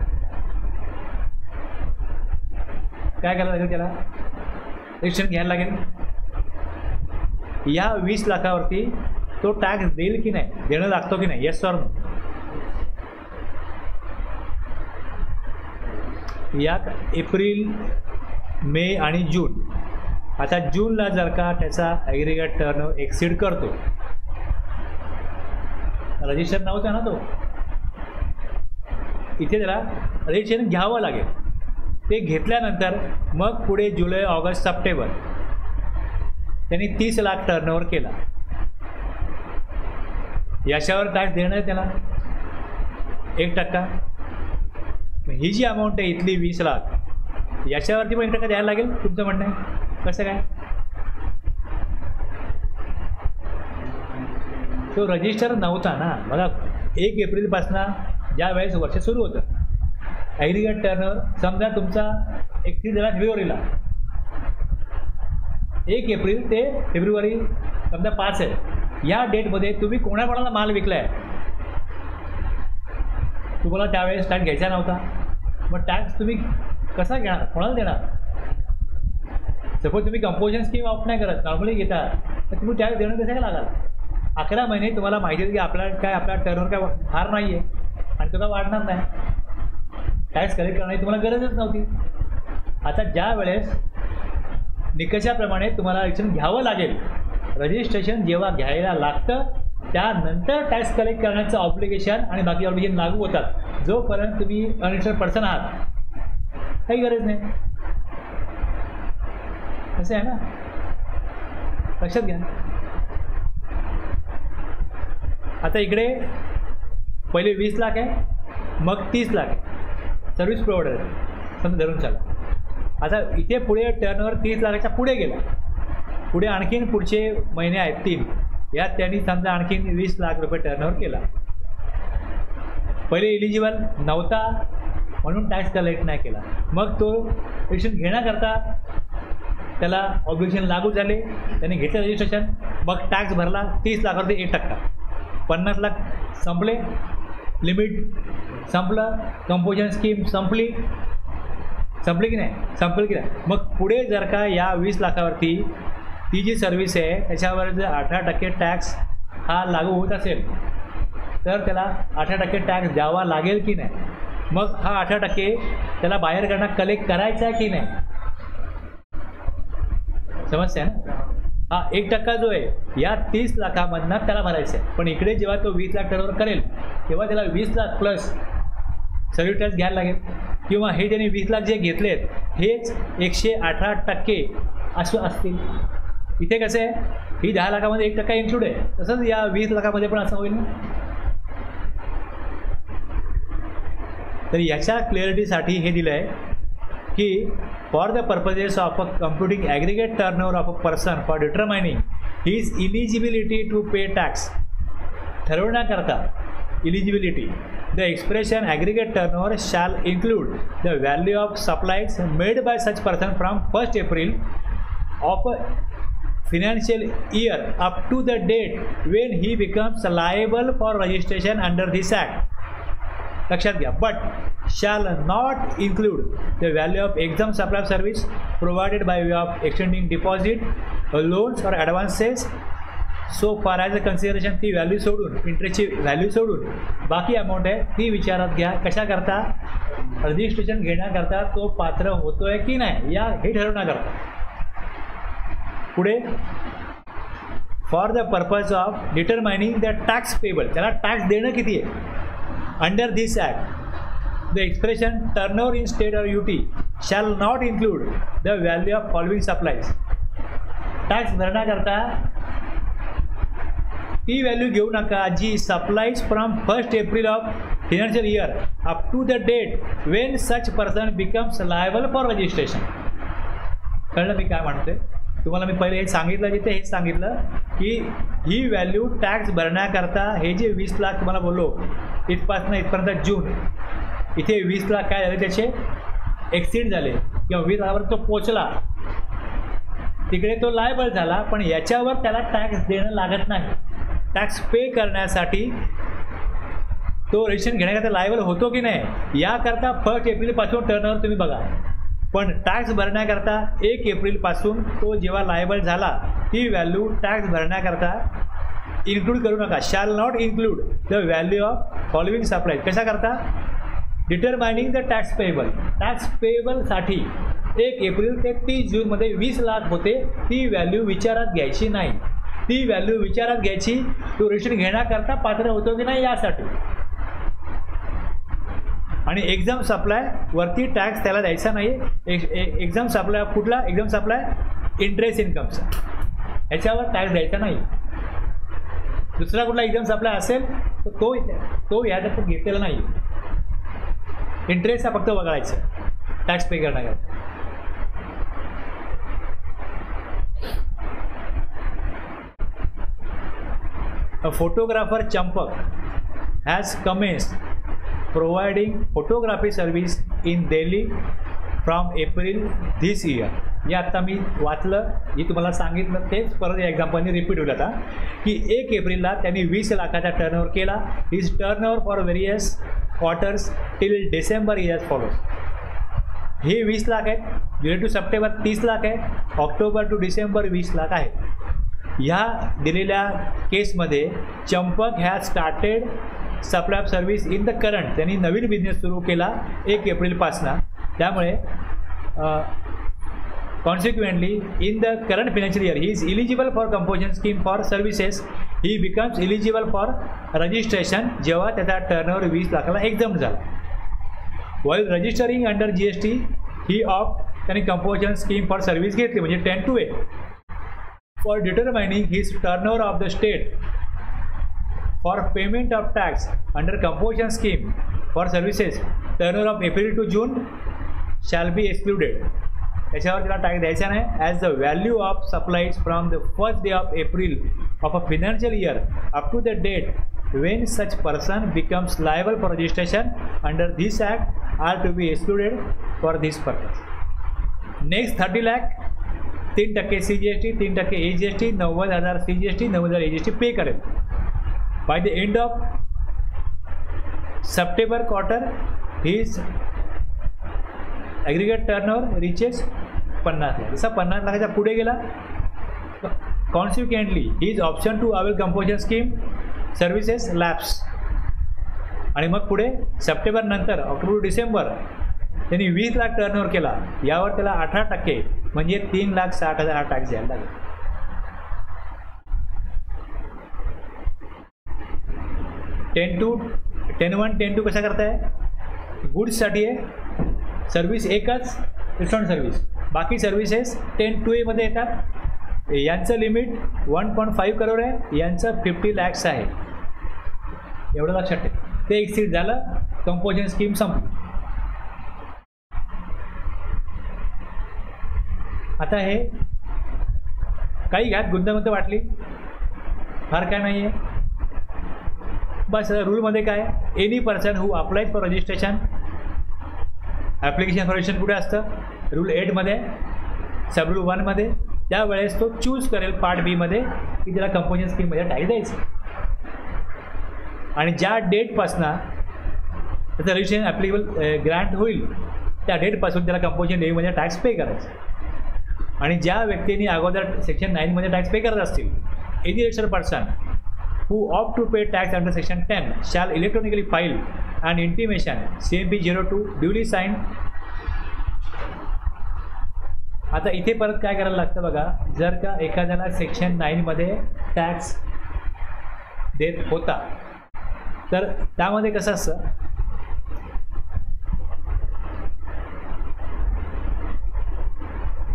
काय करायला लागेल? त्याला रजिस्ट्रेशन घ्यायला लागेल. या 20 लाखावरती तो टॅक्स देईल की नाही, देणं लागतो की नाही? Yes or no? यात एप्रिल, मे आणि जून. आता जूनला जर का त्याचा ॲग्रिगेट टर्नओव्हर एक्सीड करतो, रजिस्टर नव्हता ना तो, इथे त्याला रजिस्ट्रेशन घ्यावं लागेल. ते घेतल्यानंतर मग पुढे जुलै, ऑगस्ट, सप्टेंबर त्यांनी 30 लाख टर्नओव्हर केला. याच्यावर टॅक्स देणं आहे त्याला 1%. ही जी अमाऊंट आहे इथली 20 लाख, याच्यावरती पण 1% द्यायला लागेल. तुमचं म्हणणं आहे कसं काय? तो रजिस्टर नव्हता ना. बघा, 1 एप्रिलपासून ज्या वेळेस वर्ष सुरू होतं ॲग्रिगेट टर्नओव्हर, समजा तुमचा 31 झाला फेब्रुवारीला, 1 एप्रिल ते फेब्रुवारी समजा 5 आहे, या डेटमध्ये तुम्ही कोणाकोणाला माल विकला आहे, तुम्हाला त्यावेळेस टॅक्स घ्यायचा नव्हता. मग टॅक्स तुम्ही कसा घेणार? कोणाला देणार? सपोज तुम्ही कंपोजिशन स्कीम ऑफ नाही करत, नॉर्मली घेता, तर तुम्ही टॅक्स देणं कसं काय लागाल? 11 महिने तुम्हाला माहिती आहे की आपला टर्नओव्हर काय फार नाही आहे आणि तो काय वाढणार नाही, टॅक्स कलेक्ट करण्याची तुम्हाला गरजच नव्हती. आता ज्या वेळेस निकषाप्रमाणे तुम्हाला रजिस्ट्रेशन घ्यावं लागेल, रजिस्ट्रेशन जेव्हा घ्यायला लागतं त्यानंतर टॅक्स कलेक्ट करण्याचं ऑब्लिगेशन आणि बाकी ऑब्लिगेशन लागू होतात. जोपर्यंत तुम्ही अनरजिस्टर्ड पर्सन आहात काही गरज नाही. असं आहे ना, लक्षात घ्या. आता इकडे पहिले 20 लाख आहे, मग 30 लाख आहे, सर्व्हिस प्रोव्हायडर समजा धरून चाला. आता इथे पुढे टर्नओव्हर 30 लाखाच्या पुढे गेला, पुढे आणखीन पुढचे महिने आहेत 3, यात त्यांनी समजा आणखीन 20 लाख रुपये टर्नओव्हर केला. पहिले इलिजिबल नव्हता म्हणून टॅक्स कलेक्ट नाही केला, मग तो रजिस्ट्रेशन घेण्याकरता त्याला ऑब्लिगेशन लागू झाले, त्यांनी घेतलं रजिस्ट्रेशन, मग टॅक्स भरला 30 लाखावरती 1%. 50 लाख संपले, लिमिट संपलं, कंपोजिशन स्कीम संपली की नाही? संपली की नाही? मग पुढे जर का या 20 लाखावरती ती जी सर्व्हिस आहे त्याच्यावर जर 18% टॅक्स हा लागू होत असेल तर त्याला 18% टॅक्स द्यावा लागेल की नाही. मग हा 18% त्याला बाहेरकडनं कलेक्ट करायचा आहे की नाही, समजते ना. हा 1% जो आहे या 30 लाखामधनं त्याला भरायचं आहे. पण इकडे जेव्हा तो 20 लाख टर्नओव्हर करेल तेव्हा त्याला 20 लाख प्लस सर्व्हिस टॅक्स घ्यायला लागेल. किंवा हे ज्यांनी 20 लाख जे घेतलेत हेच 118% असं असतील. इथे कसं आहे ही 10 लाखामध्ये 1% इन्क्लूड आहे, तसंच या 20 लाखामध्ये पण असं होईल ना. तर याच्या क्लिअरिटीसाठी हे दिलं आहे की for the purposes of a computing aggregate turnover of a person for determining his eligibility to pay tax, ठरवण्याकरता eligibility, the expression aggregate turnover shall include the value of supplies made by such person from 1 April of a financial year up to the date when he becomes liable for registration under this act. लक्षात घ्या. But shall not include the value of exempt supply of service provided by way of extending deposit, loans or advances so far as a consideration. ती value सोडून, इंटरेस्टची value सोडून बाकी amount आहे ती विचारात घ्या. कशाकरता? रजिस्ट्रेशन घेण्याकरता तो पात्र होतोय की नाही या हे ठरवण्याकरता. पुढे for the purpose of determining the tax payable, त्याला टॅक्स देणं किती आहे under this act, the expression turnover in state or UT shall not include the value of following supplies. Tax भरण्याकरता ती व्हॅल्यू घेऊ नका जी supplies from 1 April of financial year up to the date when such person becomes liable for registration. कळलं मी काय म्हणते तुम्हाला? मी पहिले हे सांगितलं, जिथे हे सांगितलं की ही व्हॅल्यू टॅक्स भरण्याकरता हे जे 20 लाख तुम्हाला बोललो इथपासून इथपर्यंत जून, इथे 20 लाख काय झाले त्याचे एक्सिड झाले किंवा 20 लाखावर तो पोचला, तिकडे तो लायबल झाला. पण याच्यावर त्याला टॅक्स देणं लागत नाही. टॅक्स पे करण्यासाठी तो रजिस्ट्रेशन घेण्याकरता लायबल होतो की नाही याकरता 1 एप्रिलपासून टर्नओव्हर तुम्ही बघा. पण टॅक्स भरण्याकरता 1 एप्रिलपासून तो जेव्हा लायबल झाला ती व्हॅल्यू टॅक्स भरण्याकरता इन्क्लूड करू नका. Shall not include the value of following supply. कशाकरता? Determining the tax payable. Tax पेएबलसाठी 1 एप्रिल ते 30 जूनमध्ये 20 लाख होते, ती व्हॅल्यू विचारात घ्यायची नाही. ती व्हॅल्यू विचारात घ्यायची तो रजिस्ट्रेशन घेण्याकरता पात्र होतो की नाही यासाठी. आणि एक्झाम सप्लाय वरती टॅक्स त्याला द्यायचा नाही. एक्झाम सप्लाय कुठला? एक्झाम सप्लाय इंटरेस्ट इन्कमचा, ह्याच्यावर टॅक्स द्यायचा नाही. दुसरा कुठला एक्झाम सप्लाय असेल तर तो याच्यात घेतलेला नाही. इंटरेस्ट हा फक्त वगळायचा टॅक्स पे करण्याकरता. A photographer Champak has commenced providing photography service in Delhi from April this year. हे आत्ता मी वाचलं, हे तुम्हाला सांगितलं तेच परत या एक्झाम्पलने रिपीट होईल आता की 1 एप्रिलला त्यांनी 20 लाखाचा टर्नओव्हर केला. His turnover for various quarters till December is follows. हे 20 लाख आहेत. जुलै टू सप्टेंबर 30 लाख आहे. ऑक्टोबर टू डिसेंबर 20 लाख आहे. ह्या दिलेल्या केसमध्ये Champak has started supply of service in the current, त्यांनी नवीन बिझनेस सुरू केला 1 एप्रिलपासनं. त्यामुळे consequently in the current financial year he is eligible for composition scheme for services. He becomes eligible for registration जेव्हा त्याचा टर्नओव्हर 20 लाखाला एक्झम्प्ट झाला. While registering under GST he of त्यांनी composition scheme for service घेतली म्हणजे 10(2)A for determining his turnover of the state for payment of tax under composition scheme for services turnover of April to June shall be excluded. त्याच्यावर त्याला tax द्यायचा नाही. As the value of supplies from the first day of April of a financial year up to the date when such person becomes liable for registration under this act are to be excluded for this purpose. Next 30 lakh 3% CGST, 3% AGST, 90,000 CGST, 90,000 AGST pay करेल. By the end of September quarter, his aggregate turnover reaches 50 lakh. जसा 50 लाखाच्या पुढे गेला consequently his option to avail composition scheme services lapse. आणि मग पुढे September नंतर October December त्यांनी 20 लाख टर्नओव्हर केला, यावर त्याला 18% म्हणजे 3,60,000 हा टॅक्स द्यायला लागेल. टेन वन कसा करताय? गुड्ससाठी आहे सर्व्हिस एकच, रेस्टॉरंट सर्व्हिस. बाकी सर्व्हिसेस 10(2A) मध्ये येतात. यांचं लिमिट 1.5 करोड आहे, यांचं 50 lakhs आहे. एवढं लक्षात ठेव. ते एक्सीड झालं, कंपोजिशन स्कीम संपली. आता हे काही घ्यात गुंतागुंत वाटली, फार काय नाही आहे. बस रूलमध्ये काय, any person who applies for registration, application for registration कुठे असतं? रूल 8 मध्ये, सब रूल 1 मध्ये. त्यावेळेस तो चूज करेल पार्ट बी मध्ये की त्याला कंपोजिशन स्कीममध्ये टॅक्स द्यायचं. आणि ज्या डेटपासून त्याचं रजिस्ट्रेशन ॲप्लिकेबल ग्रँट होईल त्या डेटपासून त्याला कंपोजिशन लेव्हीमध्ये टॅक्स पे करायचं. आणि ज्या व्यक्तींनी अगोदर सेक्शन 9 मध्ये टॅक्स पे करत असतील, any registered person who opt to pay tax under section 10 shall electronically file an intimation CMP 02 duly signed. आता इथे परत काय करायला लागतं बघा, जर का एखाद्याला सेक्शन 9 मध्ये टॅक्स देत होता तर त्यामध्ये कसं असतं,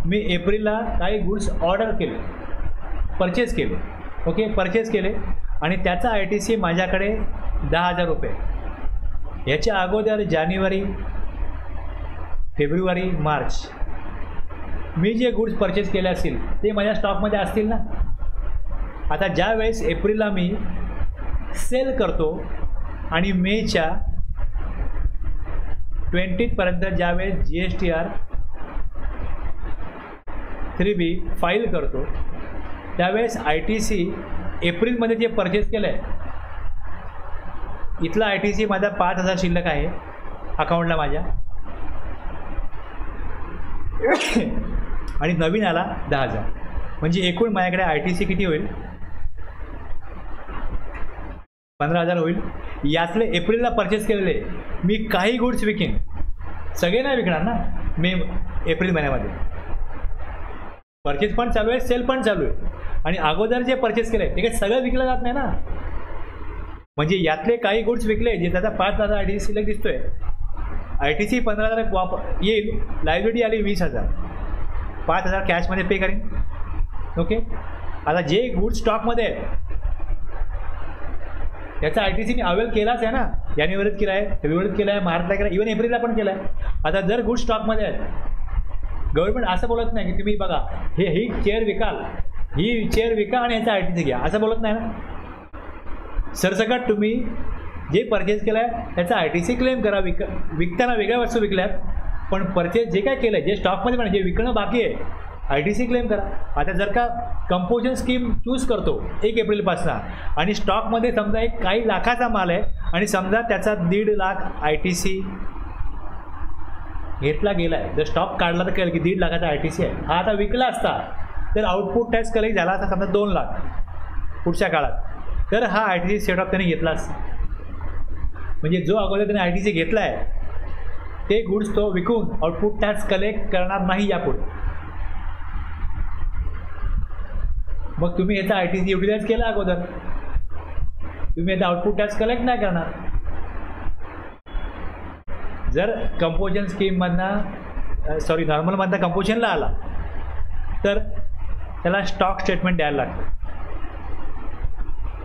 मी एप्रिलला काही गुड्स ऑर्डर केले, परचेस केले, ओके, परचेस केले आणि त्याचा ITC माझ्याकडे 10,000 रुपये. याच्या अगोदर जानेवारी, फेब्रुवारी, मार्च मी जे गुड्स परचेस केले असतील ते माझ्या स्टॉकमध्ये असतील ना. आता ज्या वेळेस एप्रिलला मी सेल करतो आणि मेच्या 20 पर्यंत ज्यावेळेस GSTR 3B फाईल करतो त्यावेळेस ITC एप्रिलमध्ये जे परचेस केलं आहे, इथला ITC माझा 5,000 शिल्लक आहे अकाउंटला माझ्या, आणि नवीन आला 10,000, म्हणजे एकूण माझ्याकडे ITC किती होईल? 15,000 होईल. यातले एप्रिलला परचेस केलेले मी काही गुड्स विकीन, सगळे नाही विकणार ना. मे एप्रिल महिन्यामध्ये परचेस पण चालू आहे, सेल पण चालू आहे, आणि अगोदर जे परचेस केलं आहे ते काही सगळं विकलं जात नाही ना. म्हणजे यातले काही गुड्स विकले जे त्याचा 5,000 ITC शिल्लक दिसतोय, ITC 15,000 येईल, लायबिलिटी आली 20,000, 5,000 कॅशमध्ये पे करेन. ओके, आता जे गुड्स स्टॉकमध्ये आहेत त्याचा ITC मी अवेल केलाच आहे ना. जानेवारीत केला आहे, फेब्रुवारीत केला आहे, मार्चला केला, इव्हन एप्रिलला पण केला आहे. आता जर गुड्स स्टॉकमध्ये आहेत, गव्हर्नमेंट असं बोलत नाही की तुम्ही बघा ही चेअर विकाल, ही चेअर विका आणि याचा ITC घ्या, असं बोलत नाही ना. सरसकट तुम्ही जे परचेस केलं आहे त्याचा ITC क्लेम करा. विकताना वेगळ्या वस्तू विकल्यात, पण परचेस जे काय केलं आहे, जे स्टॉकमध्ये पण जे विकणं बाकी आहे ITC क्लेम करा. आता जर का कंपोजिशन स्कीम चूज करतो 1 एप्रिलपासून आणि स्टॉकमध्ये समजा एक काही लाखाचा माल आहे आणि समजा त्याचा 1.5 लाख ITC घेतला गेला आहे, जर स्टॉक काढला तर कळेल की 1.5 लाखाचा ITC आहे. हा आता विकला असता तर आउटपुट टॅक्स कलेक्ट झाला असता समजा 2 लाख पुढच्या काळात, तर हा ITC सेट ऑफ त्याने घेतला असता. म्हणजे जो अगोदर त्याने ITC घेतला आहे ते गुड्स तो विकून आउटपुट टॅक्स कलेक्ट करणार नाही यापुढे. मग तुम्ही याचा ITC युटिलाइज केला अगोदर, तुम्ही याचा आउटपुट टॅक्स कलेक्ट नाही करणार. जर कंपोजिशन स्कीममधनं नॉर्मलमधनं कंपोजिशनला आला तर त्याला स्टॉक स्टेटमेंट द्यायला लागतं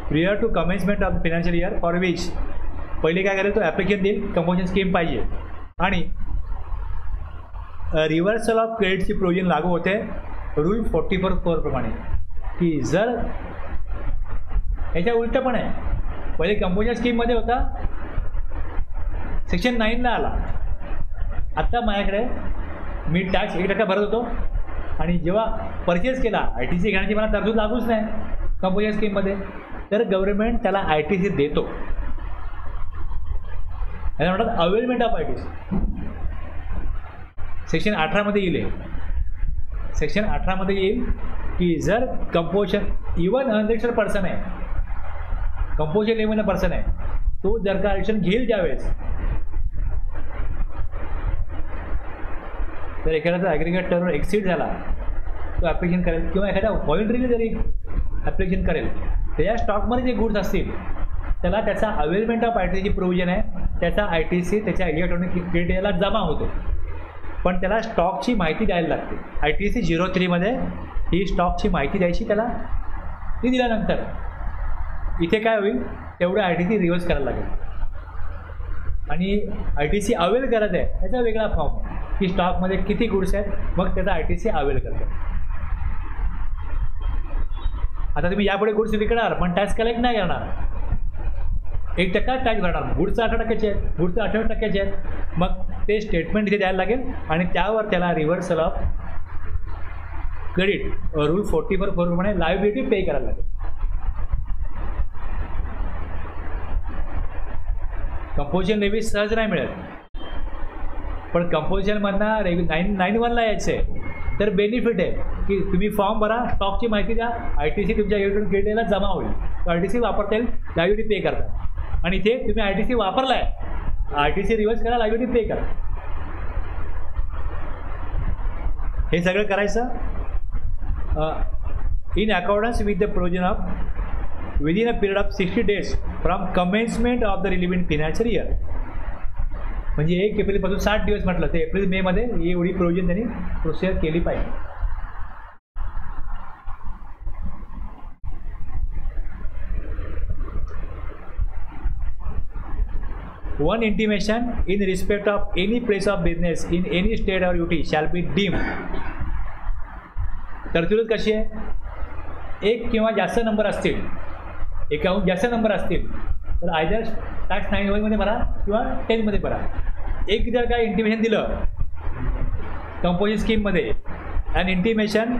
prior to commencement of the financial year for which. पहिले काय करेल, तो ॲप्लिकेशन देईल कंपोजिशन स्कीम पाहिजे, आणि रिव्हर्सल ऑफ क्रेडिटची प्रोविजन लागू होते रूल 44(4) प्रमाणे, की जर याच्या उलटं पण आहे. पहिले कंपोजिशन स्कीममध्ये होता, सेक्शन 9ला आला. आत्ता माझ्याकडे मी टॅक्स 1% भरत होतो आणि जेव्हा परचेस केला ITC घेण्याची मला तरतूद लागूच नाही कंपोजिशन स्कीममध्ये, तर गव्हर्नमेंट त्याला ITC देतो. त्याला म्हणतात अवेलमेंट ऑफ ITC. सेक्शन 18 मध्ये येईल, सेक्शन 18 मध्ये येईल की जर कंपोजिशन इवन अनरजिस्टर्ड पर्सन आहे, कंपोजिशन लेवलचा पर्सन आहे, तो जर का आरक्षण घेईल त्यावेळेस, जर एखाद्याचा ॲग्रिगेट टर्न एक्सीड झाला तो ॲप्लिकेशन करेल, किंवा एखाद्या व्हॉलंटरीने जरी ॲप्लिकेशन करेल, त्याच्या स्टॉकमध्ये जे गुड्स असतील त्याला त्याचा अवेलमेंट ऑफ ITC प्रोव्हिजन आहे, त्याचा ITC त्याच्या इलेक्ट्रॉनिक क्रेडिटला जमा होतो, पण त्याला स्टॉकची माहिती द्यायला लागते. ITC 03मध्ये ही स्टॉकची माहिती द्यायची त्याला. ती दिल्यानंतर इथे काय होईल, तेवढं ITC रिव्हर्स करायला लागेल. आणि ITC अवेल करत आहे त्याचा वेगळा फॉर्म की स्टॉकमध्ये किती गुड्स आहेत, मग त्याचा ITC अवेल करतो. आता तुम्ही यापुढे गुड्स विकणार पण टॅक्स कलेक्ट नाही करणार, 1% टॅक्स भरणार. गुडचं 18% आहेत, गुडचं 18% आहेत, मग ते स्टेटमेंट इथे द्यायला लागेल आणि त्यावर त्याला रिव्हर्सल ऑफ क्रेडिट रूल 44 प्रमाणे लायबिलिटी पे करायला लागेल. कंपोजिशन लेवी सहज नाही मिळत, पण कंपोजिशनमधनं 991 ला यायचं आहे तर बेनिफिट आहे की तुम्ही फॉर्म भरा, स्टॉकची माहिती द्या, ITC तुमच्या इलेक्ट्रॉनिक क्रेडिटला जमा होईल, ITC वापरता येईल, लायबिलिटी पे करता. आणि इथे तुम्ही ITC वापरला आहे, ITC रिव्हर्स करा, लायबिलिटी पे करा. हे सगळं करायचं in accordance with the provision of within a period of 60 days from commencement of the relevant financial year. म्हणजे 1 एप्रिलपासून 60 दिवस म्हटलं तर एप्रिल मे मध्ये एवढी प्रोव्हिजन त्यांनी प्रोसिजर केली पाहिजे. One intimation in respect of any place of business in any state or UT shall be deemed. तरतूद कशी आहे, एक किंवा जास्त नंबर असतील, एकाहून जास्त नंबर असतील तर आयदर टॅक्स 9मध्ये भरा किंवा 10मध्ये भरा. एक जर काय इंटिमेशन दिलं कंपोजिशन स्कीममध्ये, and intimation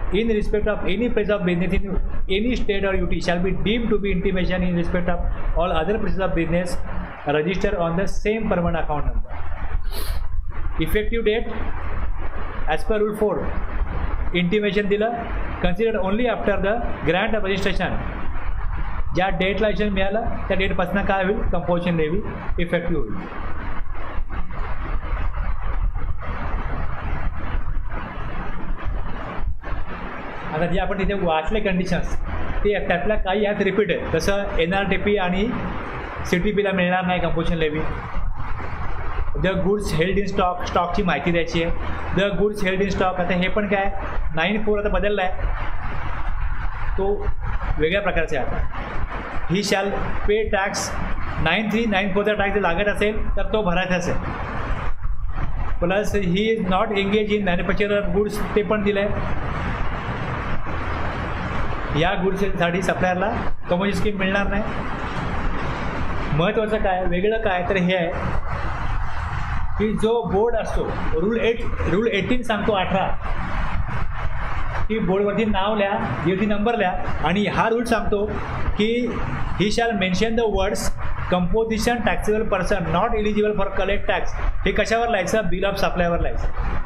in respect of any place of business in any state or UT shall be deemed to be intimation in respect of all other places of business registered on the same permanent account number. Effective date as per rule 4, intimation दिलं considered only after the grant of registration. ज्या डेटला licence मिळालं त्या डेटपासून काय होईल, composition levy effective होईल. आता जे आपण तिथे वाचले कंडिशन्स ते त्यातल्या काही यात रिपीट आहे. तसं NRTP आणि CTPला मिळणार नाही composition levy. The goods held in stock, स्टॉकची माहिती द्यायची आहे. The goods held in stock, आता हे पण काय 9(4) आता बदलला आहे, तो वेगळ्या प्रकारचा आहे. आता ही शॅल पे टॅक्स 9(3), 9(4)चा टॅक्स लागत असेल तर तो भरायचाच आहे. Plus he is not engage in manufacture of goods, ते पण दिलं आहे. या गुड्ससाठी सप्लायरला कंपोजिशन स्कीम मिळणार नाही. महत्त्वाचं काय, वेगळं काय तर हे आहे की जो बोर्ड असतो, रूल 18 सांगतो 18 की बोर्डवरती नाव लिहा, GST नंबर लिहा, आणि हा रूल सांगतो की he shall mention the words composition taxable person not eligible for collect tax. हे कशावर लिहायचं, बिल ऑफ सप्लायवर लिहायचं.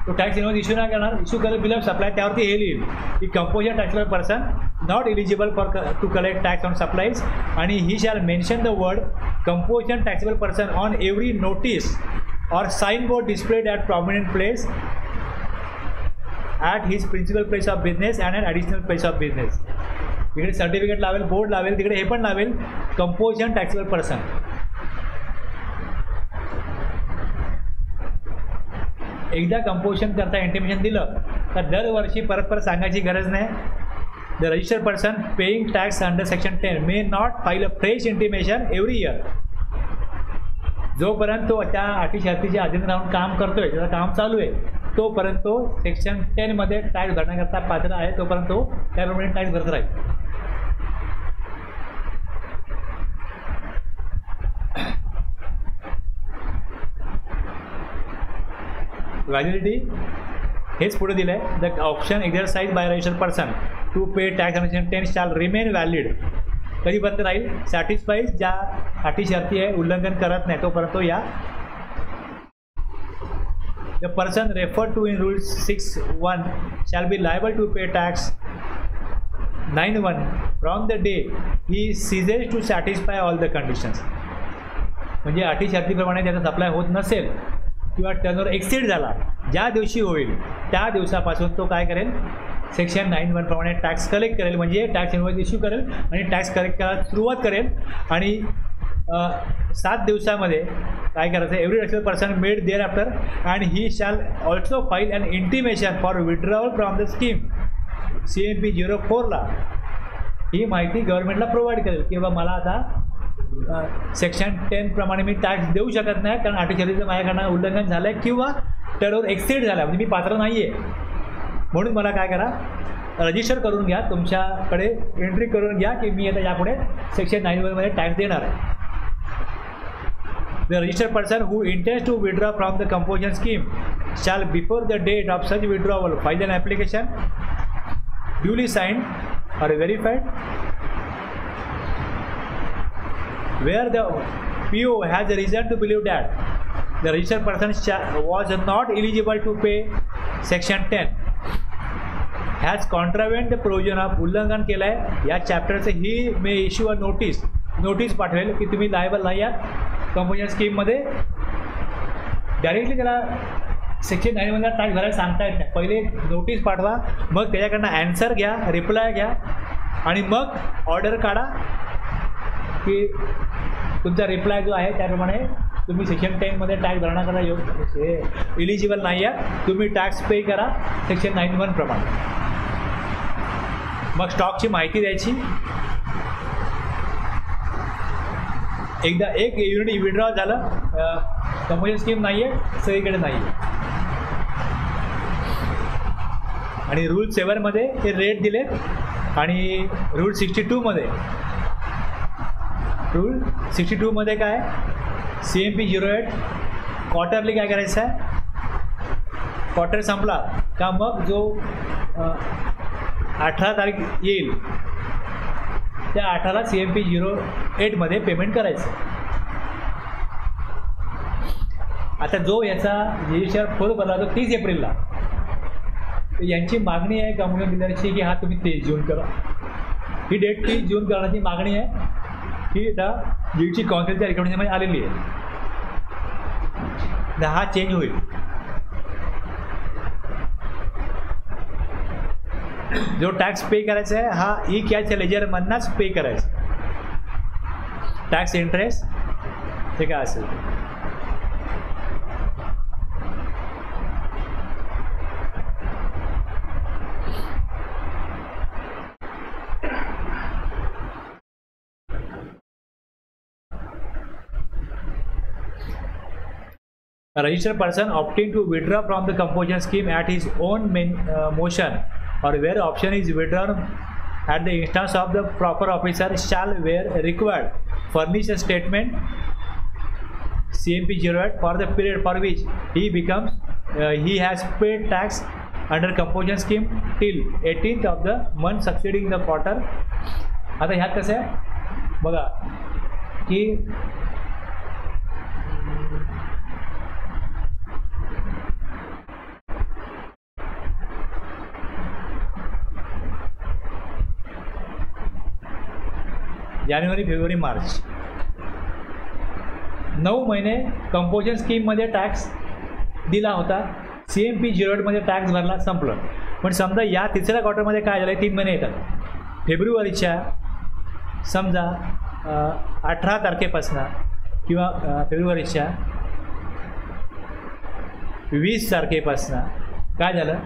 तो टॅक्स इनवॉइस इश्यू नाही करणार, इश्यू करेल बिल ऑफ सप्लाय, त्यावरती हे लिहिल की composition taxable person not eligible for to collect tax on supplies, आणि he shall mention the word composition taxable person on every notice or sign board displayed at prominent place at his principal place of business and an additional place of business. इकडे certificate लावेल, board लावेल, तिकडे हे पण लावेल composition taxable person. एकदा composition करता intimation दिलं तर दरवर्षी परत सांगायची गरज नाही. The registered person paying tax under section 10 may not file a fresh intimation every year. जोपर्यंत तो त्या अटी शर्तीच्या अधीन राहून काम करतोय, त्याचं काम चालू आहे, तोपर्यंत तो सेक्शन 10मध्ये टॅक्स भरण्याकरता पात्र आहे, तोपर्यंत तो त्याप्रमाणे टॅक्स भरत राहील. व्हॅलिडिटी हेच पुढे दिलं आहे. The option exercise by registered person to pay tax under section 10 shall remain valid. कधीपर्यंत राहील, सॅटिस्फाईज, ज्या अटी शर्ती आहे उल्लंघन करत नाही तोपर्यंत या. The person referred to in rule 6(1) shall be liable to pay tax 9(1) from the day he ceases to satisfy all the conditions. म्हणजे अटी शर्तीप्रमाणे त्याचा सप्लाय होत नसेल किंवा टर्नओव्हर एक्सीड झाला, ज्या दिवशी होईल त्या दिवसापासून तो काय करेल, सेक्शन 9(1) प्रमाणे टॅक्स कलेक्ट करेल. म्हणजे टॅक्स इन्व्हॉइस इश्यू करेल आणि टॅक्स कलेक्ट करायला सुरुवात करेल. आणि 7 दिवसामध्ये काय करायचं, every respect person made thereafter and he shall also file an intimation for withdrawal from the scheme. CMP 04ला ही माहिती गव्हर्नमेंटला प्रोव्हाइड करेल की बाबा मला आता सेक्शन 10 प्रमाणे मी टॅक्स देऊ शकत नाही कारण अटी शर्तीचं माझ्याकडनं उल्लंघन झालं आहे किंवा टर्नओव्हर एक्सीड झाला, म्हणजे मी पात्र नाही आहे. म्हणून मला काय करा, रजिस्टर करून घ्या, तुमच्याकडे एंट्री करून घ्या की मी आता यापुढे सेक्शन 9(1) टॅक्स देणार आहे. The registered person who intends to withdraw from the composition scheme shall, before the date of such withdrawal, file an application duly signed or verified where the PO has a reason to believe that the registered person was not eligible to pay section 10, has contravened the provision of उल्लंघन केलं आहे या चॅप्टरचं, ही मे issue अ notice पाठवेल की तुम्ही liable नाही आहात composition स्कीममध्ये. डायरेक्टली त्याला सेक्शन 9(1) टॅक्स भरायला सांगता येत नाही. पहिले नोटीस पाठवा, मग त्याच्याकडनं ॲन्सर घ्या, रिप्लाय घ्या आणि मग ऑर्डर काढा की तुमचा रिप्लाय जो आहे त्याप्रमाणे तुम्ही सेक्शन 10 टॅक्स भरणा करा, इलिजिबल नाही आहे, तुम्ही टॅक्स पे करा सेक्शन 9(1) प्रमाणे. मग स्टॉकची माहिती द्यायची. एकदा एक युनिट विड्रॉ झालं, कंपोजिशन स्कीम नाही आहे, सगळीकडे नाही आहे. आणि रूल 7मध्ये हे रेट दिलेत आणि रूल 62मध्ये काय, CMP 08 क्वार्टरली काय करायचं आहे, क्वार्टर संपला का मग जो 18 तारीख येईल त्या 18ला CMP 08मध्ये पेमेंट करायचं. आता जो याचा रजिस्टर फोर भरला तो 30 एप्रिलला, यांची मागणी आहे कंपनी डीलरची की हा तुम्ही 23 जून करा. ही डेट 30 जून करण्याची मागणी आहे ही आता जीची काउन्सिलच्या रिकमेंडेशनमध्ये आलेली आहे. हा चेंज होईल. जो टॅक्स पे करायचा आहे हा ई कॅशच्या लेजरमधनंच पे करायचं. टॅक्स इंटरेस्ट हे काय असेल A registered person opting to withdraw from the composition scheme at his own motion or where option is withdrawn at the instance of the proper officer shall, where required, furnish a statement CMP 08 for the period for which he has paid tax under composition scheme till 18th of the month succeeding the quarter. आता ह्यात कसं आहे बघा की जानेवारी, February, March 9 महिने composition स्कीममध्ये tax दिला होता. CMP 08मध्ये टॅक्स भरला, संपलं. पण समजा या तिसऱ्या क्वार्टरमध्ये काय झालं, 3 महिने येतात. फेब्रुवारीच्या समजा 18 तारखेपासून किंवा फेब्रुवारीच्या 20 तारखेपासून काय झालं,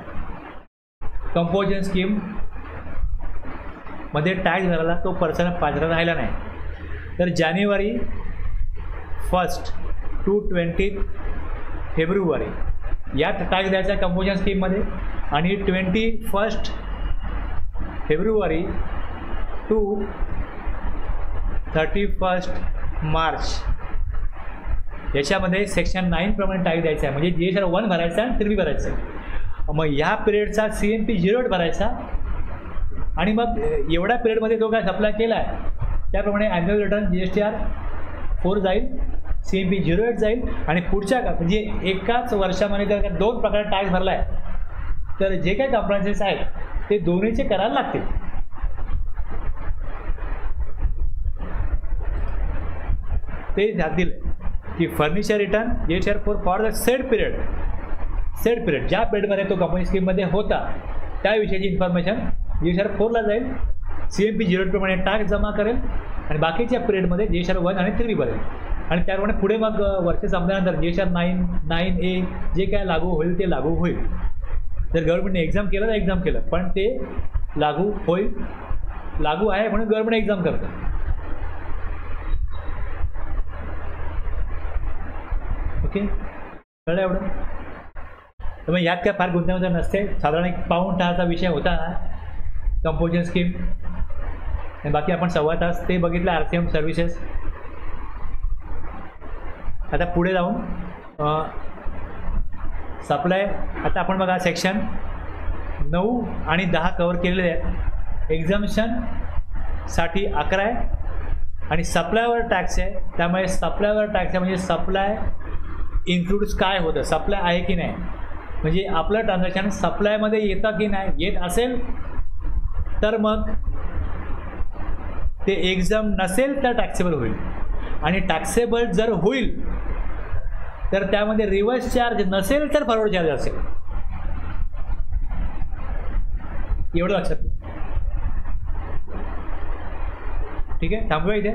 कंपोजिशन स्कीम मध्ये टॅक्स भरायला तो पर्सन पात्र राहिला नाही. तर जानेवारी 1 to 20 फेब्रुवारी यात टॅक्स द्यायचा कंपोजिशन स्कीममध्ये आणि 21 फेब्रुवारी टू 31 मार्च याच्यामध्ये सेक्शन 9 प्रमाणे टॅक्स द्यायचा आहे. म्हणजे GSR 1 भरायचा आणि 3 भरायचं आहे. मग ह्या पिरियडचा CMP 08 भरायचा आणि मग एवढ्या पिरियडमध्ये जो काय सप्लाय केला आहे त्याप्रमाणे ॲन्युअल रिटर्न GSTR 4 जाईल, CMP 08 जाईल आणि पुढच्या म्हणजे एकाच वर्षामध्ये जर 2 प्रकारे टॅक्स भरला आहे तर जे काही कॉम्प्लायन्सेस आहेत ते दोन्हीचे करायला लागतील. ते ध्यात दिलं की furniture return GSTR 4 for the set period ज्या पिरियडमध्ये तो कंपनी स्कीममध्ये होता त्याविषयीची इन्फॉर्मेशन जीएसटीआर 4ला जाईल. CMP 0 प्रमाणे टॅक्स जमा करेल आणि बाकीच्या पिरियडमध्ये जीएसटीआर 1 आणि 3 भरेल. आणि त्याप्रमाणे पुढे मग वर्ष संपल्यानंतर जीएसटीआर 9A जे काय लागू होईल ते लागू होईल. जर गव्हर्नमेंटने एक्झाम केलं तर एक्झाम केलं, पण ते लागू होईल. लागू आहे म्हणून गव्हर्नमेंट एक्झाम करतं. ओके, कळलं एवढं? तर मग यात काय फार गुंतवणूक नसते. साधारण एक पाऊण तासाचा विषय होता कंपोजिशन स्कीम. आणि बाकी आपण 1.25 तास ते बघितलं RCM सर्व्हिसेस. आता पुढे जाऊन सप्लाय. आता आपण बघा सेक्शन 9 आणि 10 कव्हर केलेले आहेत. एक्झाम्शनसाठी 11 आहे आणि सप्लायवर टॅक्स आहे. त्यामुळे सप्लायवर टॅक्स आहे म्हणजे सप्लाय इन्क्लूड्स काय होतं, सप्लाय आहे की नाही, म्हणजे आपलं ट्रान्झॅक्शन सप्लायमध्ये येतं की नाही. येत असेल तर मग ते एक्झाम नसेल तर टॅक्सेबल होईल. आणि टॅक्सेबल जर होईल तर त्यामध्ये रिव्हर्स चार्ज नसेल तर फॉरवर्ड चार्ज असेल. एवढं लक्षात. ठीक आहे, थांबूया इथे.